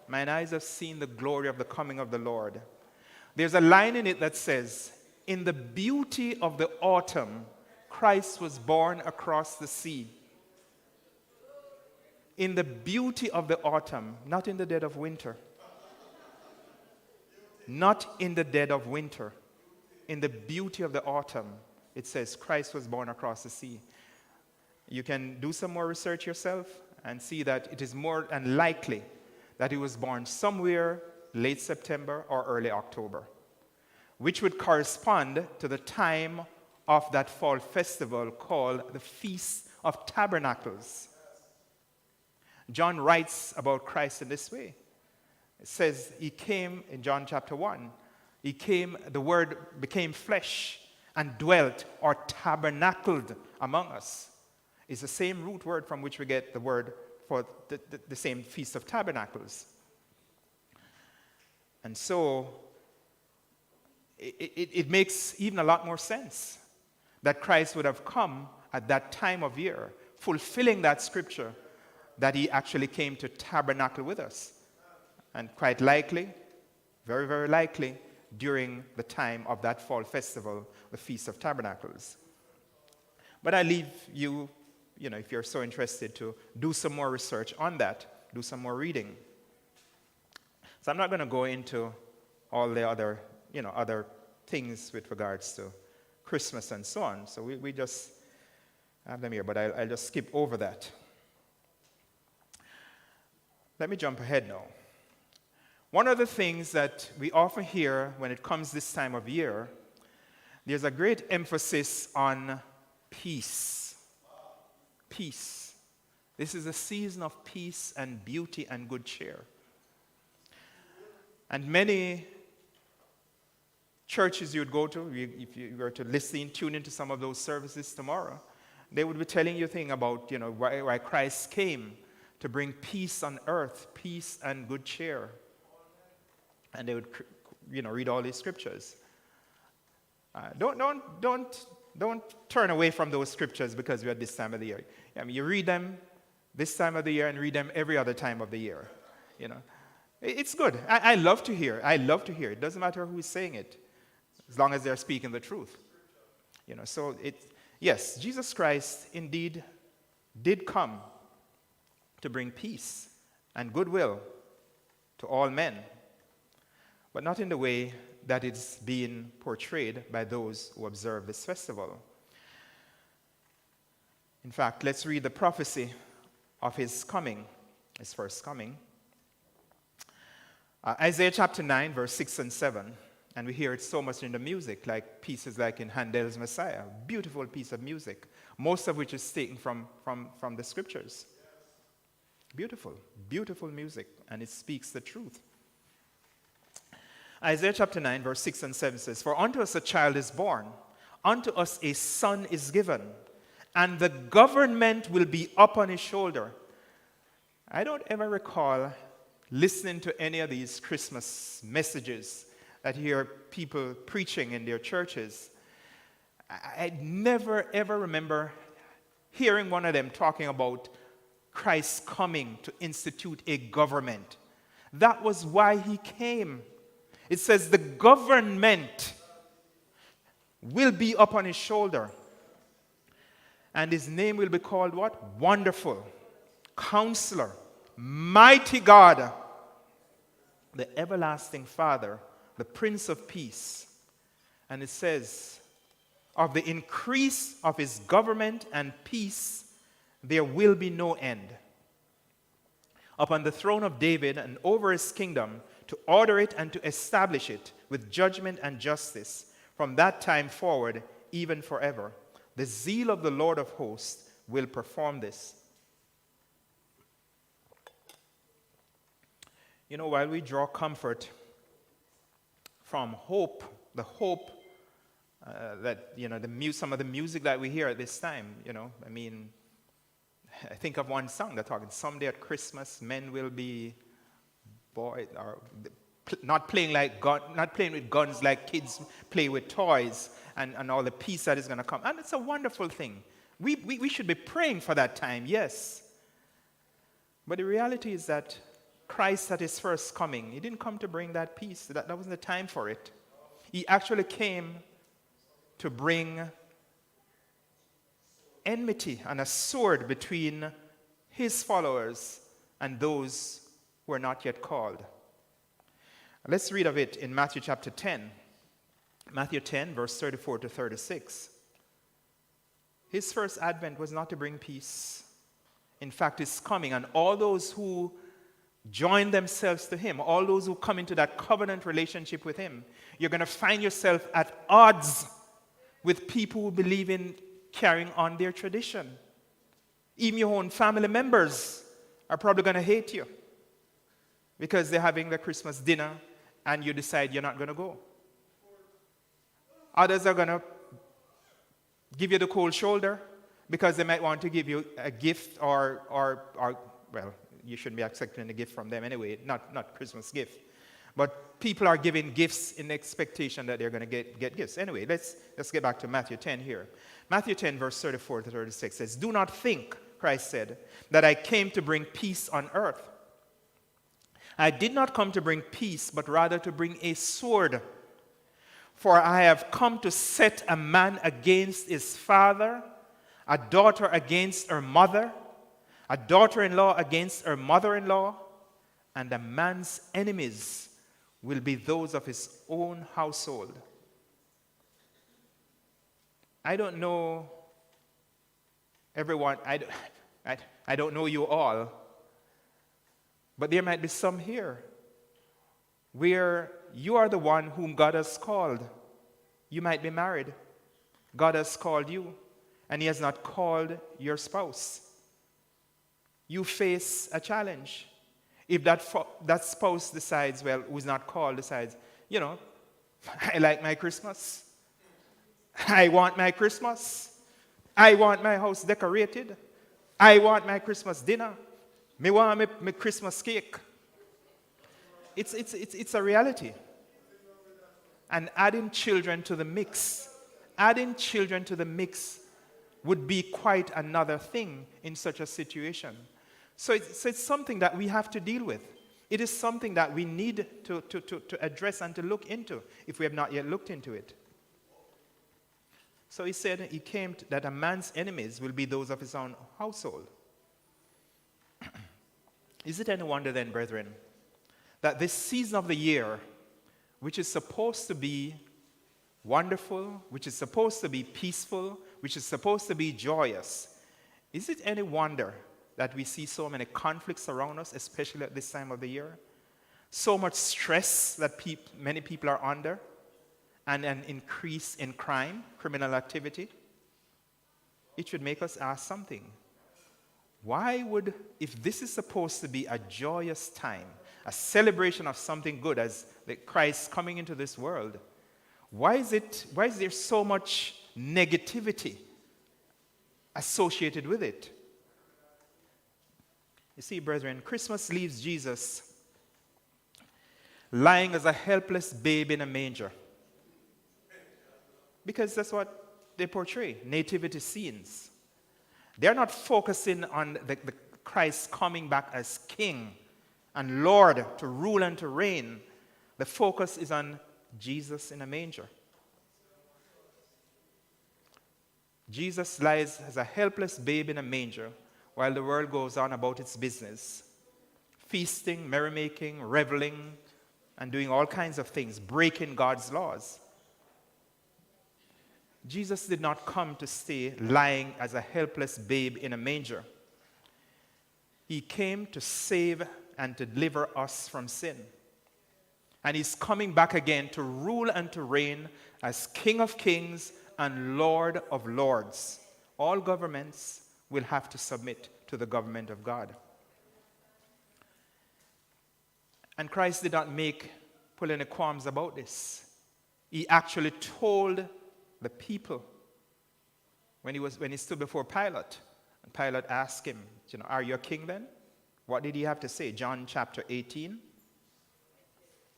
Speaker 2: Mine eyes have seen the glory of the coming of the Lord. There's a line in it that says, in the beauty of the autumn, Christ was born across the sea. In the beauty of the autumn, not in the dead of winter. Not in the dead of winter. In the beauty of the autumn, it says Christ was born across the sea. You can do some more research yourself and see that it is more than likely that he was born somewhere late September or early October, which would correspond to the time of that fall festival called the Feast of Tabernacles. John writes about Christ in this way. It says he came in John chapter 1. The Word became flesh and dwelt or tabernacled among us. It's the same root word from which we get the word for the same Feast of Tabernacles. And so it makes even a lot more sense that Christ would have come at that time of year, fulfilling that scripture that he actually came to tabernacle with us. And quite likely, very, very likely, during the time of that fall festival, the Feast of Tabernacles. But I leave you, if you're so interested, to do some more research on that, do some more reading. So I'm not going to go into all the other, other things with regards to Christmas and so on. So we just have them here, but I'll just skip over that. Let me jump ahead now. One of the things that we often hear when it comes this time of year, there's a great emphasis on peace. Peace. This is a season of peace and beauty and good cheer. And many churches you would go to, if you were to tune into some of those services tomorrow, they would be telling you a thing about, why Christ came to bring peace on earth, peace and good cheer. And they would, read all these scriptures. Don't turn away from those scriptures because we're at this time of the year. You read them this time of the year and read them every other time of the year. It's good. I love to hear. It doesn't matter who's saying it, as long as they're speaking the truth. Yes, Jesus Christ indeed did come to bring peace and goodwill to all men, but not in the way that it's being portrayed by those who observe this festival. In fact, let's read the prophecy of his coming, his first coming. Isaiah chapter 9, verse 6 and 7. And we hear it so much in the music, like pieces like in Handel's Messiah. Beautiful piece of music, most of which is taken from the scriptures. Beautiful, beautiful music, and it speaks the truth. Isaiah chapter 9, verse 6 and 7 says, "For unto us a child is born, unto us a son is given, and the government will be upon his shoulder." I don't ever recall listening to any of these Christmas messages that you hear people preaching in their churches. I never ever remember hearing one of them talking about Christ coming to institute a government. That was why he came. It says the government will be upon his shoulder. And his name will be called what? Wonderful, Counselor, Mighty God, the Everlasting Father, the Prince of Peace. And it says, of the increase of his government and peace, there will be no end. upon the throne of David and over his kingdom, to order it and to establish it with judgment and justice from that time forward, even forever. The zeal of the Lord of hosts will perform this. You know, while we draw comfort from hope, the hope that, you know, some of the music that we hear at this time, you know, I mean, I think of one song that's talking, someday at Christmas, men will be not playing with guns like kids play with toys, and all the peace that is going to come. And it's a wonderful thing. We should be praying for that time, yes. But the reality is that Christ at his first coming, he didn't come to bring that peace. That wasn't the time for it. He actually came to bring enmity and a sword between his followers and those who are not yet called. Let's read of it in Matthew chapter 10. Matthew 10, verse 34 to 36. His first advent was not to bring peace. In fact, his coming, and all those who join themselves to him, all those who come into that covenant relationship with him, you're going to find yourself at odds with people who believe in carrying on their tradition. Even your own family members are probably going to hate you because they're having the Christmas dinner and you decide you're not going to go. Others are going to give you the cold shoulder because they might want to give you a gift or well, you shouldn't be accepting a gift from them anyway, not Christmas gift. But people are giving gifts in expectation that they're going to get gifts. Anyway, let's get back to Matthew 10 here. Matthew 10, verse 34 to 36 says, "Do not think," Christ said, "that I came to bring peace on earth. I did not come to bring peace, but rather to bring a sword. For I have come to set a man against his father, a daughter against her mother, a daughter-in-law against her mother-in-law, and a man's enemies will be those of his own household." I don't know everyone, I don't know you all, but there might be some here where you are the one whom God has called. You might be married. God has called you, and he has not called your spouse. You face a challenge. If that spouse decides, well, who's not called, decides, you know, I like my Christmas. I want my Christmas. I want my house decorated. I want my Christmas dinner. Me want my Christmas cake. It's a reality. And adding children to the mix would be quite another thing in such a situation. So it's something that we have to deal with. It is something that we need to address and to look into if we have not yet looked into it. So he said he came that a man's enemies will be those of his own household. Is it any wonder then, brethren, that this season of the year, which is supposed to be wonderful, which is supposed to be peaceful, which is supposed to be joyous, is it any wonder that we see so many conflicts around us, especially at this time of the year? So much stress that many people are under, and an increase in crime, criminal activity. It should make us ask something. If this is supposed to be a joyous time, a celebration of something good as Christ coming into this world, why is there so much negativity associated with it? You see, brethren, Christmas leaves Jesus lying as a helpless babe in a manger. Because that's what they portray, nativity scenes. They're not focusing on the Christ coming back as king and Lord to rule and to reign. The focus is on Jesus in a manger. Jesus lies as a helpless babe in a manger while the world goes on about its business, feasting, merrymaking, reveling, and doing all kinds of things, breaking God's laws. Jesus did not come to stay lying as a helpless babe in a manger. He came to save and to deliver us from sin. And he's coming back again to rule and to reign as King of Kings and Lord of Lords. All governments will have to submit to the government of God. And Christ did not pull any qualms about this. He actually told the people when he stood before Pilate. And Pilate asked him, are you a king then? What did he have to say? John chapter 18,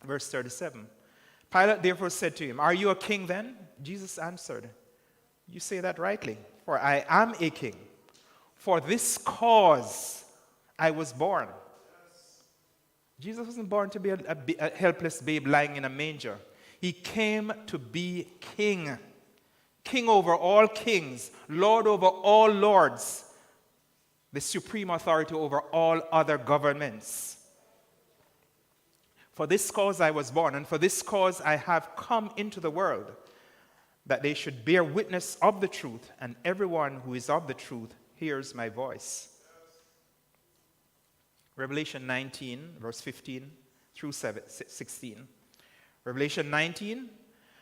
Speaker 2: verse 37. Pilate therefore said to him, are you a king then? Jesus answered, you say that rightly, for I am a king. For this cause I was born. Jesus wasn't born to be a helpless babe lying in a manger. He came to be king. King over all kings, Lord over all lords, the supreme authority over all other governments. For this cause I was born, and for this cause I have come into the world, that they should bear witness of the truth, and everyone who is of the truth hears my voice. Revelation 19, verse 15 through 16. Revelation 19,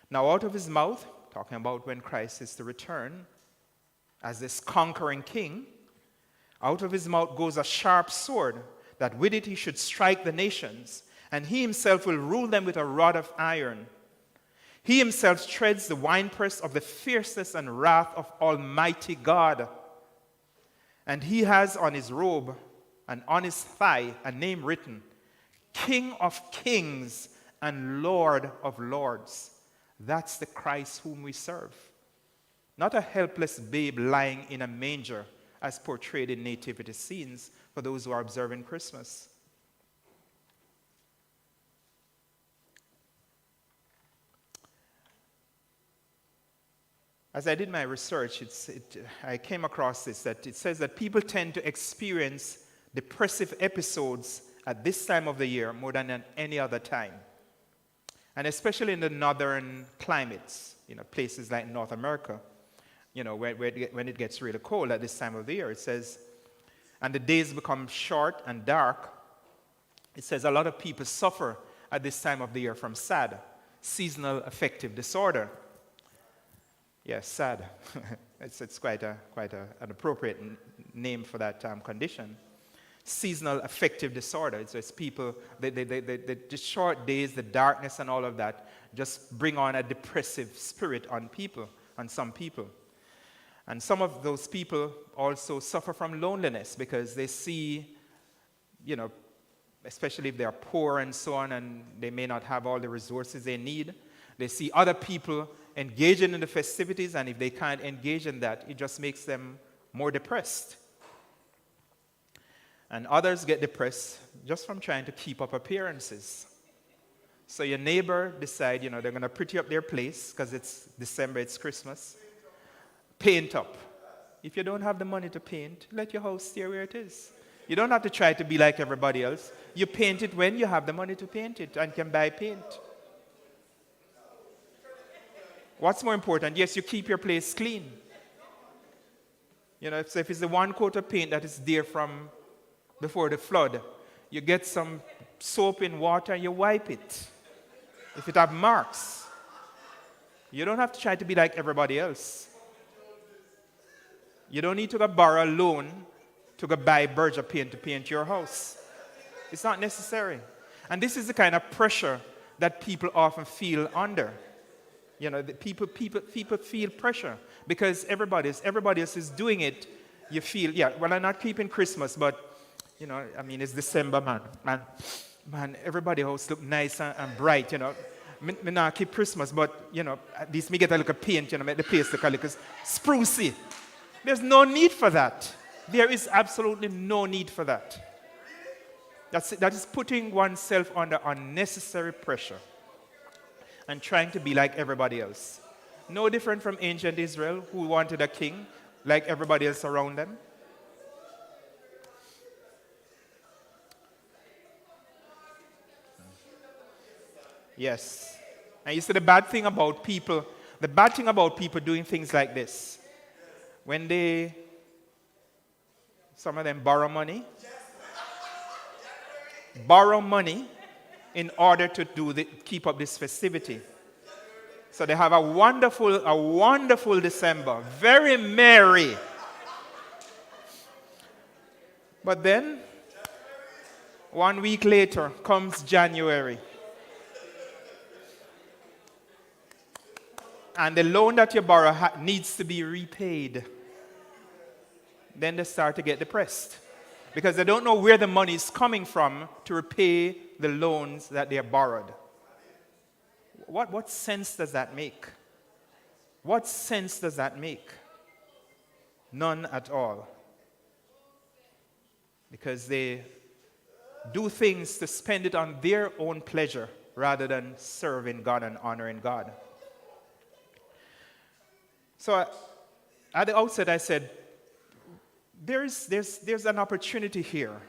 Speaker 2: now out of his mouth, talking about when Christ is to return as this conquering king, out of his mouth goes a sharp sword, that with it he should strike the nations, and he himself will rule them with a rod of iron. He himself treads the winepress of the fierceness and wrath of Almighty God. And he has on his robe and on his thigh a name written, King of Kings and Lord of Lords. That's the Christ whom we serve. Not a helpless babe lying in a manger, as portrayed in nativity scenes for those who are observing Christmas. As I did my research, I came across this, that it says that people tend to experience depressive episodes at this time of the year more than at any other time. And especially in the northern climates, places like North America, when it gets really cold at this time of the year, it says, and the days become short and dark, it says a lot of people suffer at this time of the year from SAD, seasonal affective disorder. Yes, SAD. it's quite an appropriate name for that condition. Seasonal affective disorder. It's people, the short days, the darkness and all of that just bring on a depressive spirit on people, on some people. And some of those people also suffer from loneliness because they see, especially if they are poor and so on, and they may not have all the resources they need. They see other people engaging in the festivities, and if they can't engage in that, it just makes them more depressed. And others get depressed just from trying to keep up appearances. So your neighbor decide, they're going to pretty up their place because it's December, it's Christmas. Paint up. If you don't have the money to paint, let your house stay where it is. You don't have to try to be like everybody else. You paint it when you have the money to paint it and can buy paint. What's more important? Yes, you keep your place clean. So if it's the one coat of paint that is there from before the flood, you get some soap in water and you wipe it. If it have marks, you don't have to try to be like everybody else. You don't need to go borrow a loan to go buy Berger paint to paint your house. It's not necessary. And this is the kind of pressure that people often feel under. People feel pressure because everybody else is doing it. You feel, I'm not keeping Christmas, but it's December, man, everybody else look nice and bright, Me not keep Christmas, but, at least me get a little paint, make the place look a little sprucey. There's no need for that. There is absolutely no need for that. That is putting oneself under unnecessary pressure and trying to be like everybody else. No different from ancient Israel, who wanted a king like everybody else around them. Yes. And you see the bad thing about people doing things like this, when some of them borrow money borrow money in order to keep up this festivity. So they have a wonderful December, very merry. But then, 1 week later comes January. And the loan that you borrow needs to be repaid. Then they start to get depressed because they don't know where the money is coming from to repay the loans that they have borrowed. What sense does that make? What sense does that make? None at all. Because they do things to spend it on their own pleasure rather than serving God and honoring God. So at the outset I said, there's an opportunity here,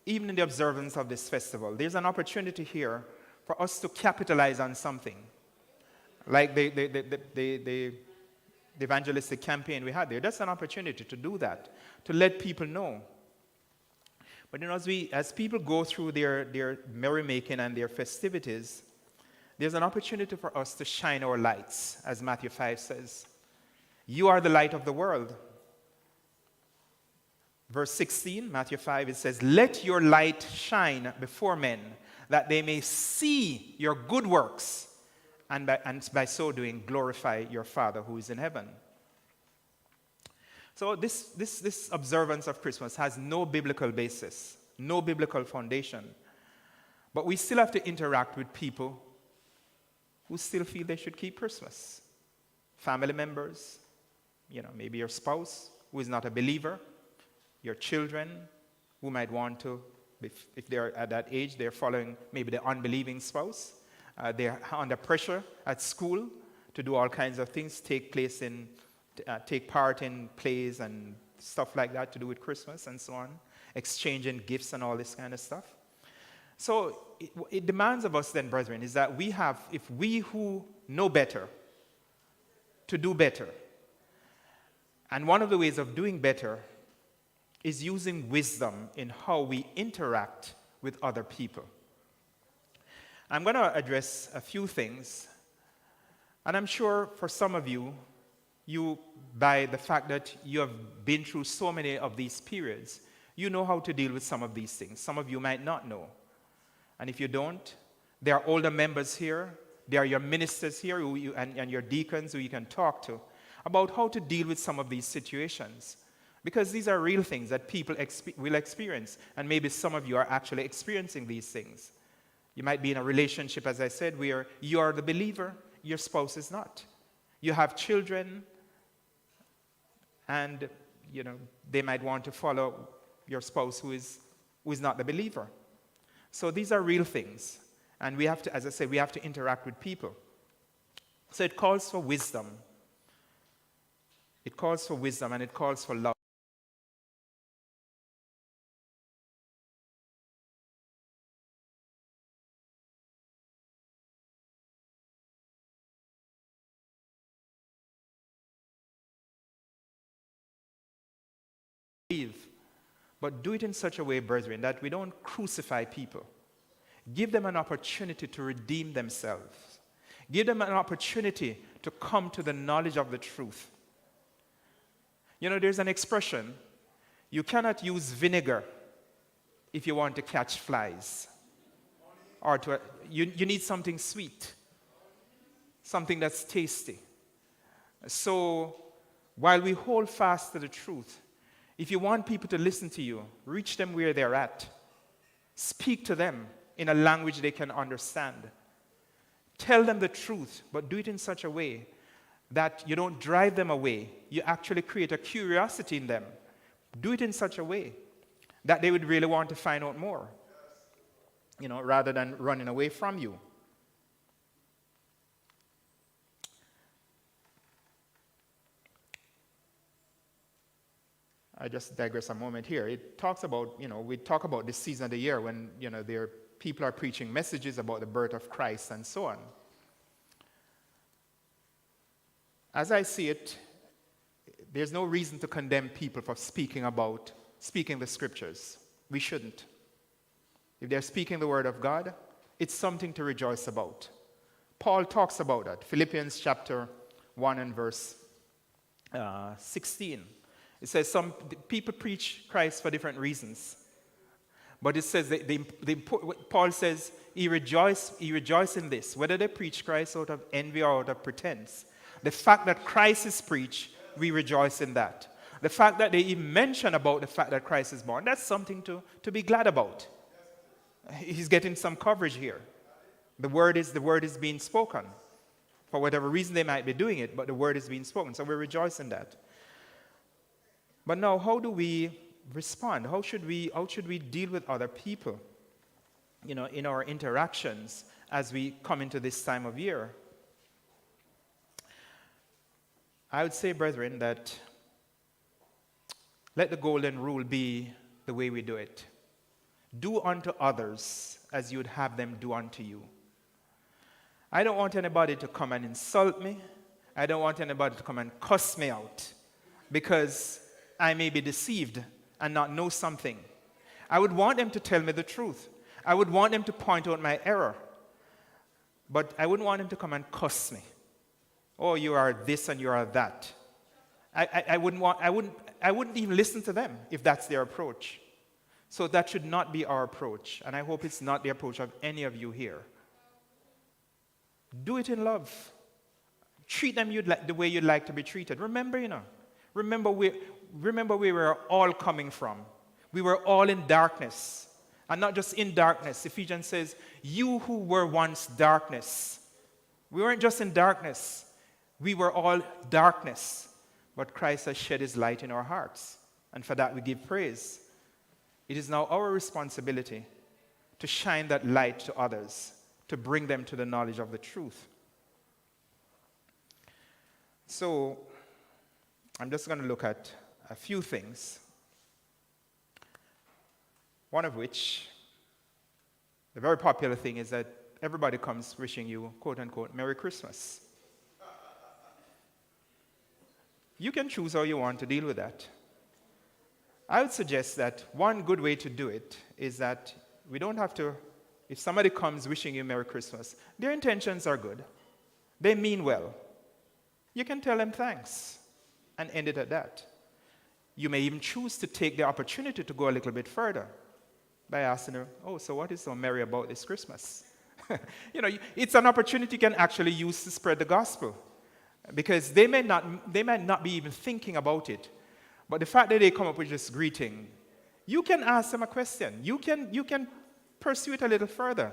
Speaker 2: even in the observance of this festival. There's an opportunity here for us to capitalize on something. Like the evangelistic campaign we had there. That's an opportunity to do that, to let people know. But as people go through their merrymaking and their festivities, there's an opportunity for us to shine our lights, as Matthew 5 says. You are the light of the world. Verse 16, Matthew 5, it says, let your light shine before men, that they may see your good works, and by so doing glorify your Father who is in heaven. So this observance of Christmas has no biblical basis, no biblical foundation. But we still have to interact with people who still feel they should keep Christmas. Family members, maybe your spouse who is not a believer, your children who might want to, if they're at that age, they're following maybe the unbelieving spouse. They're under pressure at school to do all kinds of things, take part in plays and stuff like that to do with Christmas and so on, exchanging gifts and all this kind of stuff. So it demands of us then, brethren, is that if we who know better, to do better. And one of the ways of doing better is using wisdom in how we interact with other people. I'm going to address a few things, and I'm sure for some of you, by the fact that you have been through so many of these periods, you know how to deal with some of these things. Some of you might not know. And if you don't, there are older members here, there are your ministers here and your deacons who you can talk to about how to deal with some of these situations. Because these are real things that people will experience, and maybe some of you are actually experiencing these things. You might be in a relationship, as I said, where you are the believer, your spouse is not. You have children, and they might want to follow your spouse who is not the believer. So these are real things, and we have to, as I said, we have to interact with people. So it calls for wisdom. It calls for wisdom, and it calls for love. But do it in such a way, brethren, that we don't crucify people. Give them an opportunity to redeem themselves. Give them an opportunity to come to the knowledge of the truth. There's an expression, you cannot use vinegar if you want to catch flies. Or you need something sweet, something that's tasty. So while we hold fast to the truth, if you want people to listen to you, reach them where they're at. Speak to them in a language they can understand. Tell them the truth, but do it in such a way that you don't drive them away. You actually create a curiosity in them. Do it in such a way that they would really want to find out more, rather than running away from you. I just digress a moment here. It talks about, we talk about this season of the year when, people are preaching messages about the birth of Christ and so on. As I see it, there's no reason to condemn people for speaking the scriptures. We shouldn't. if they're speaking the word of God, it's something to rejoice about. Paul talks about that. Philippians chapter 1 and verse 16. It says some people preach Christ for different reasons. But it says, Paul says, he rejoiced in this, whether they preach Christ out of envy or out of pretense. The fact that Christ is preached, we rejoice in that. The fact that they even mention about the fact that Christ is born, that's something to be glad about. He's getting some coverage here. The word is being spoken. For whatever reason they might be doing it, but the word is being spoken. So we rejoice in that. But now, how do we respond? How should we deal with other people, in our interactions as we come into this time of year? I would say, brethren, that let the golden rule be the way we do it. Do unto others as you would have them do unto you. I don't want anybody to come and insult me. I don't want anybody to come and cuss me out because I may be deceived and not know something. I would want them to tell me the truth. I would want them to point out my error. But I wouldn't want them to come and cuss me. Oh, you are this and you are that. I wouldn't even listen to them if that's their approach. So that should not be our approach. And I hope it's not the approach of any of you here. Do it in love. Treat them the way you'd like to be treated. Remember where we were all coming from. We were all in darkness. And not just in darkness. Ephesians says, you who were once darkness. We weren't just in darkness. We were all darkness. But Christ has shed his light in our hearts. And for that we give praise. It is now our responsibility to shine that light to others, to bring them to the knowledge of the truth. So, I'm just going to look at a few things. One of which, the very popular thing is that everybody comes wishing you, quote unquote, Merry Christmas. You can choose how you want to deal with that. I would suggest that one good way to do it is that we don't have to, if somebody comes wishing you Merry Christmas, their intentions are good. They mean well. You can tell them thanks and end it at that. You may even choose to take the opportunity to go a little bit further by asking them, oh, so what is so merry about this Christmas? It's an opportunity you can actually use to spread the gospel. Because they might not be even thinking about it. But the fact that they come up with this greeting, you can ask them a question. You can pursue it a little further.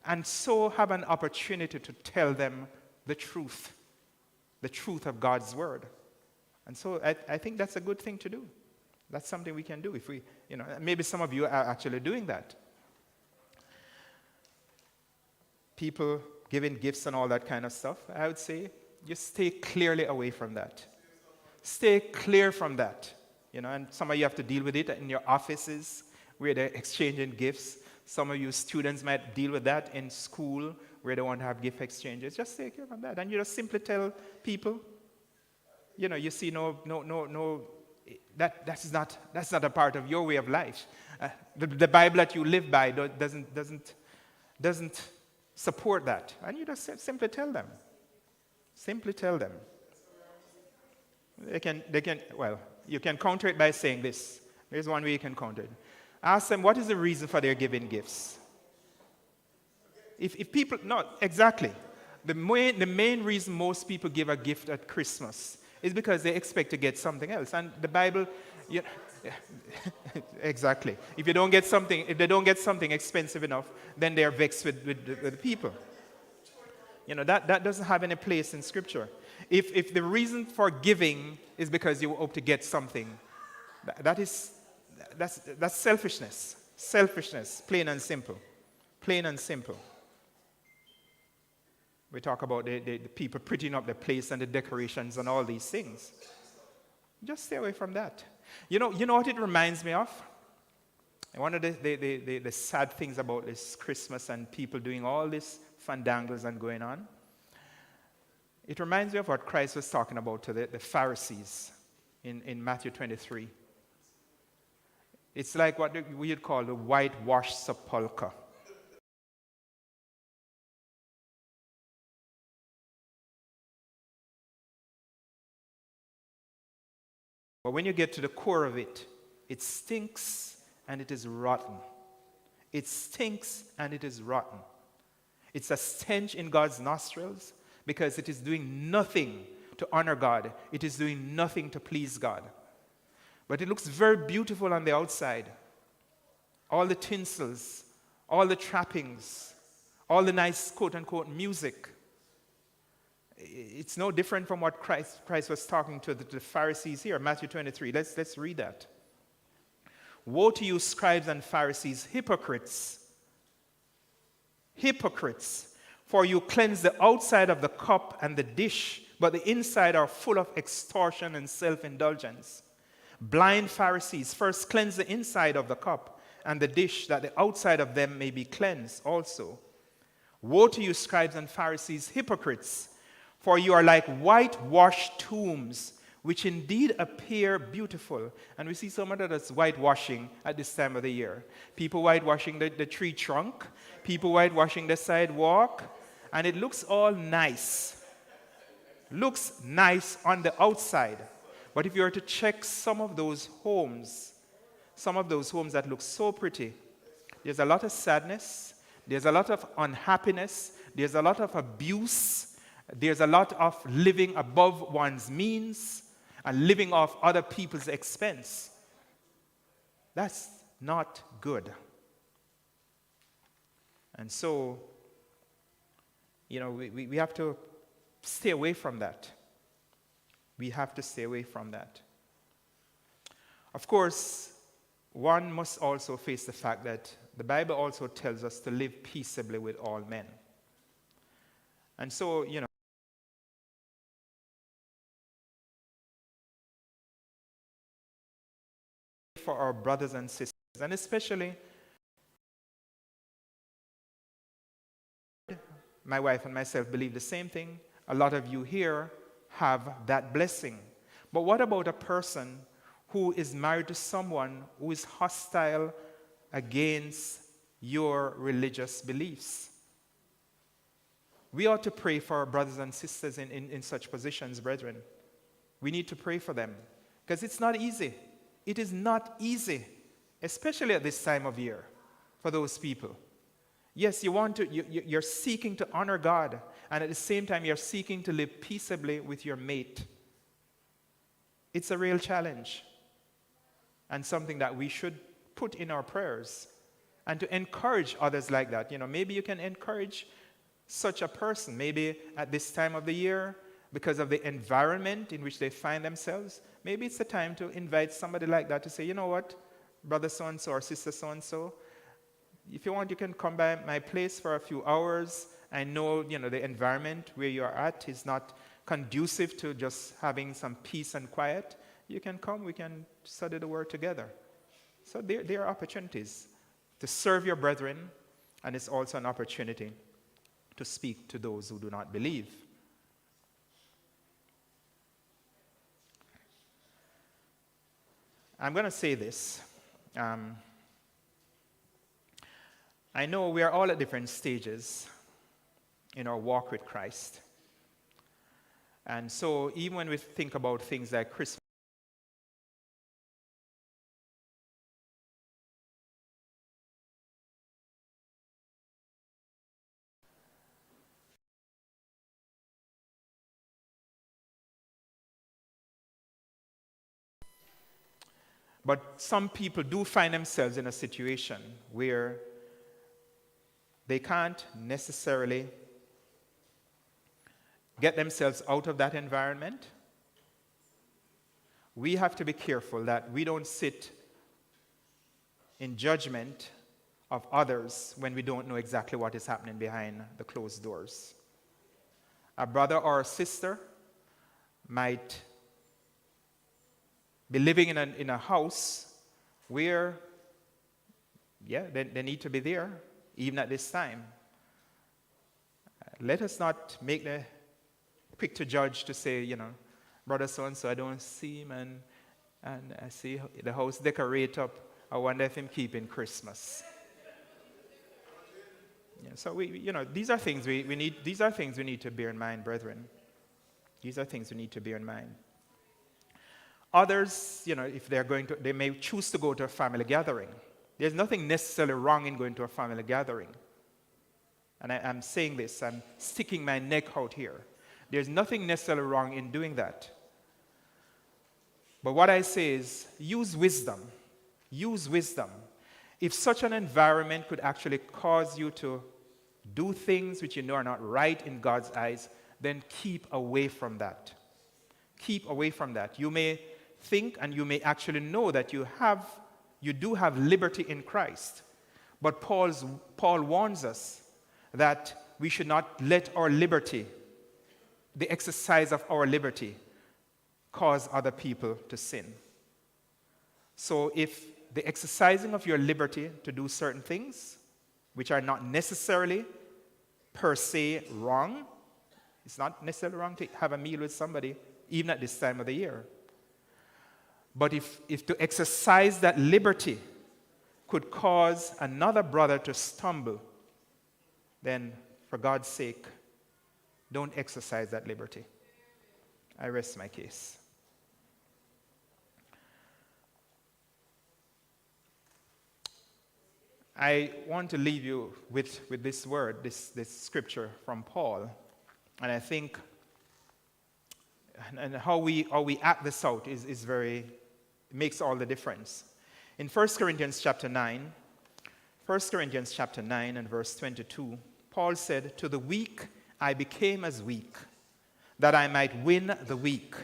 Speaker 2: And so have an opportunity to tell them the truth of God's word. And so I think that's a good thing to do. That's something we can do if we, maybe some of you are actually doing that. People giving gifts and all that kind of stuff, I would say, just stay clearly away from that. Stay clear from that. And some of you have to deal with it in your offices where they're exchanging gifts. Some of you students might deal with that in school where they want to have gift exchanges. Just stay clear from that. And you just simply tell people, you see, that's not a part of your way of life. The Bible that you live by doesn't support that. And you just simply tell them. Simply tell them. You can counter it by saying this. There's one way you can counter it. Ask them, what is the reason for their giving gifts? If people, not exactly. The main reason most people give a gift at Christmas is because they expect to get something else. And the Bible, exactly. If they don't get something expensive enough, then they're vexed with the people. That doesn't have any place in Scripture. If the reason for giving is because you hope to get something, that's selfishness. Selfishness, plain and simple. Plain and simple. We talk about the people prettying up the place and the decorations and all these things. Just stay away from that. You know what it reminds me of? One of the sad things about this Christmas and people doing all this fandangles and going on, it reminds me of what Christ was talking about to the Pharisees in Matthew 23. It's like what we'd call the whitewashed sepulcher. But when you get to the core of it, it stinks and it is rotten. It stinks and it is rotten. It's a stench in God's nostrils because it is doing nothing to honor God. It is doing nothing to please God. But it looks very beautiful on the outside. All the tinsels, all the trappings, all the nice quote-unquote music. It's no different from what Christ was talking to the Pharisees here, Matthew 23. Let's read that. Woe to you, scribes and Pharisees, hypocrites! Hypocrites! For you cleanse the outside of the cup and the dish, but the inside are full of extortion and self-indulgence. Blind Pharisees, first cleanse the inside of the cup and the dish, that the outside of them may be cleansed also. Woe to you, scribes and Pharisees, hypocrites! For you are like whitewashed tombs, which indeed appear beautiful. And we see some of that as whitewashing at this time of the year. People whitewashing the tree trunk, people whitewashing the sidewalk, and it looks all nice. Looks nice on the outside. But if you were to check some of those homes that look so pretty, there's a lot of sadness, there's a lot of unhappiness, there's a lot of abuse, there's a lot of living above one's means and living off other people's expense. That's not good. And so, we have to stay away from that. We have to stay away from that. Of course, one must also face the fact that the Bible also tells us to live peaceably with all men. And so, for our brothers and sisters, and especially my wife and myself believe the same thing. A lot of you here have that blessing. But what about a person who is married to someone who is hostile against your religious beliefs? We ought to pray for our brothers and sisters in such positions, brethren. We need to pray for them because it's not easy. It is not easy, especially at this time of year, for those people. Yes, you're seeking to honor God, and at the same time, you're seeking to live peaceably with your mate. It's a real challenge, and something that we should put in our prayers, and to encourage others like that. Maybe you can encourage such a person, maybe at this time of the year, because of the environment in which they find themselves. Maybe it's the time to invite somebody like that to say, you know what, brother so-and-so or sister so-and-so, if you want, you can come by my place for a few hours. I know, the environment where you're at is not conducive to just having some peace and quiet. You can come, we can study the word together. So there are opportunities to serve your brethren, and it's also an opportunity to speak to those who do not believe. I'm going to say this. I know we are all at different stages in our walk with Christ. And so even when we think about things like Christmas, but some people do find themselves in a situation where they can't necessarily get themselves out of that environment. We have to be careful that we don't sit in judgment of others when we don't know exactly what is happening behind the closed doors. A brother or a sister might be living in a house where, they need to be there, even at this time. Let us not make the quick to judge to say, brother so-and-so, I don't see him, and I see the house decorate up I wonder if him keeping Christmas. Yeah, so these are things we need. These are things we need to bear in mind, brethren. These are things we need to bear in mind. Others, if they may choose to go to a family gathering. There's nothing necessarily wrong in going to a family gathering. And I'm saying this, I'm sticking my neck out here. There's nothing necessarily wrong in doing that. But what I say is, use wisdom. Use wisdom. If such an environment could actually cause you to do things which you know are not right in God's eyes, then keep away from that. Keep away from that. You may think and you may actually know that you do have liberty in Christ. But Paul warns us that we should not let our liberty, the exercise of our liberty, cause other people to sin. So if the exercising of your liberty to do certain things, which are not necessarily per se wrong, it's not necessarily wrong to have a meal with somebody, even at this time of the year. But if to exercise that liberty could cause another brother to stumble, then for God's sake, don't exercise that liberty. I rest my case. I want to leave you with this word, this scripture from Paul. And I think and how we act this out is very, it makes all the difference. In 1 Corinthians chapter 9 and verse 22, Paul said, "To the weak I became as weak, that I might win the weak.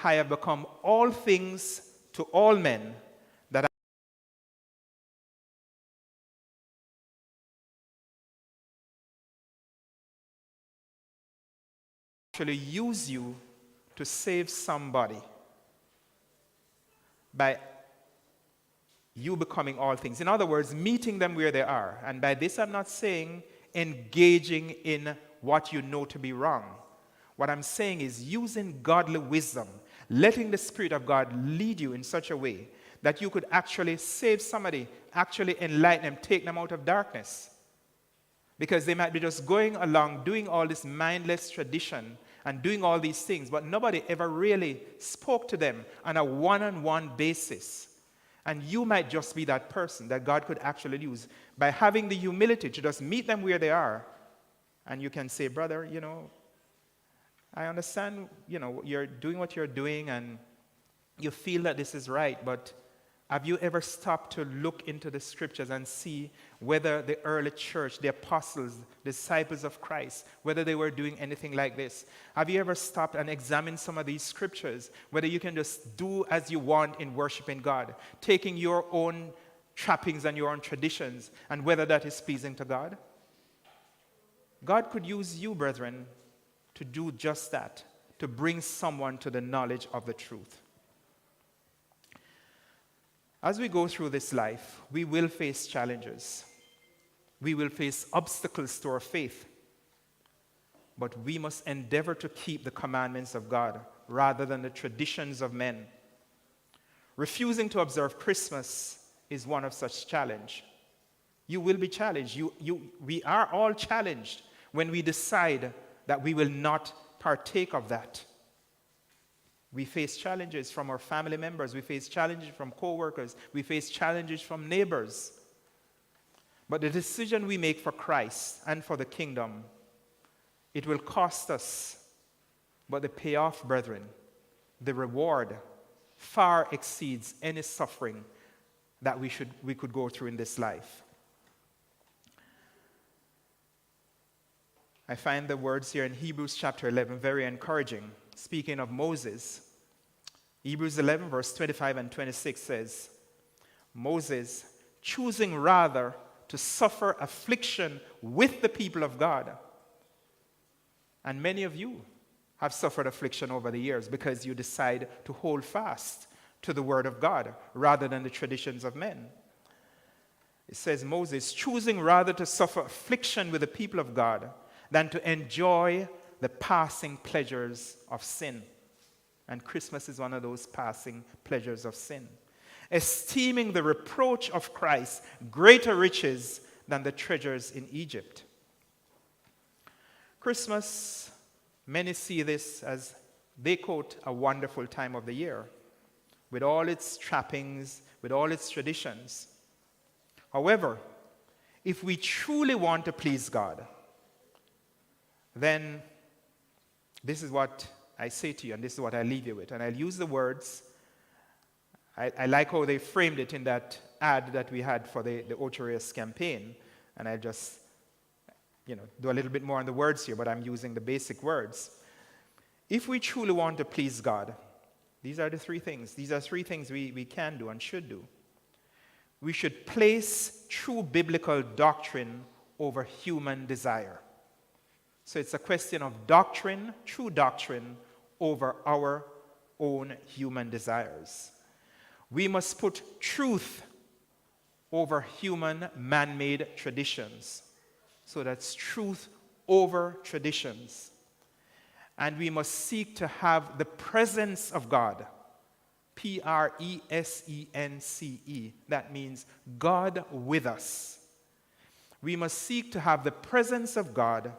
Speaker 2: I have become all things to all men, that I actually use you to save somebody by you becoming all things." In other words, meeting them where they are. And by this, I'm not saying engaging in what you know to be wrong. What I'm saying is using godly wisdom, letting the Spirit of God lead you in such a way that you could actually save somebody, actually enlighten them, take them out of darkness. Because they might be just going along doing all this mindless tradition and doing all these things, but nobody ever really spoke to them on a one-on-one basis. And you might just be that person that God could actually use by having the humility to just meet them where they are. And you can say, "Brother, I understand, you're doing what you're doing and you feel that this is right, but have you ever stopped to look into the scriptures and see whether the early church, the apostles, disciples of Christ, whether they were doing anything like this? Have you ever stopped and examined some of these scriptures, whether you can just do as you want in worshiping God, taking your own trappings and your own traditions, and whether that is pleasing to God?" God could use you, brethren, to do just that, to bring someone to the knowledge of the truth. As we go through this life, we will face challenges. We will face obstacles to our faith. But we must endeavor to keep the commandments of God rather than the traditions of men. Refusing to observe Christmas is one of such challenge. You will be challenged. We are all challenged when we decide that we will not partake of that. We face challenges from our family members. We face challenges from co-workers. We face challenges from neighbors. But the decision we make for Christ and for the kingdom, it will cost us. But the payoff, brethren, the reward far exceeds any suffering that we could go through in this life. I find the words here in Hebrews chapter 11 very encouraging. Speaking of Moses, Hebrews 11 verse 25 and 26 says, "Moses, choosing rather to suffer affliction with the people of God." And many of you have suffered affliction over the years because you decide to hold fast to the word of God rather than the traditions of men. It says, Moses, choosing rather to suffer affliction with the people of God than to enjoy the passing pleasures of sin. And Christmas is one of those passing pleasures of sin. esteeming the reproach of Christ greater riches than the treasures in Egypt. Christmas, many see this as, they quote, a wonderful time of the year, with all its trappings, with all its traditions. However, if we truly want to please God, then this is what I say to you, and this is what I leave you with. And I'll use the words. I like how they framed it in that ad that we had for the Ocherius campaign. And I'll just do a little bit more on the words here, but I'm using the basic words. If we truly want to please God, these are the three things. These are three things we can do and should do. We should place true biblical doctrine over human desire. So it's a question of doctrine, true doctrine, over our own human desires. We must put truth over human man-made traditions. So that's truth over traditions. And we must seek to have the presence of God. Presence. That means God with us. We must seek to have the presence of God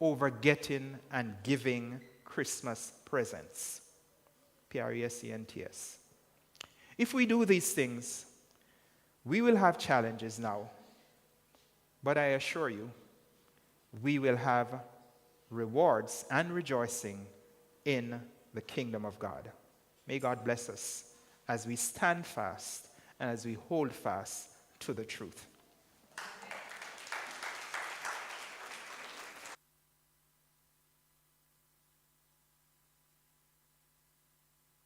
Speaker 2: over getting and giving Christmas presents. Presents. If we do these things, we will have challenges now. But I assure you, we will have rewards and rejoicing in the kingdom of God. May God bless us as we stand fast and as we hold fast to the truth.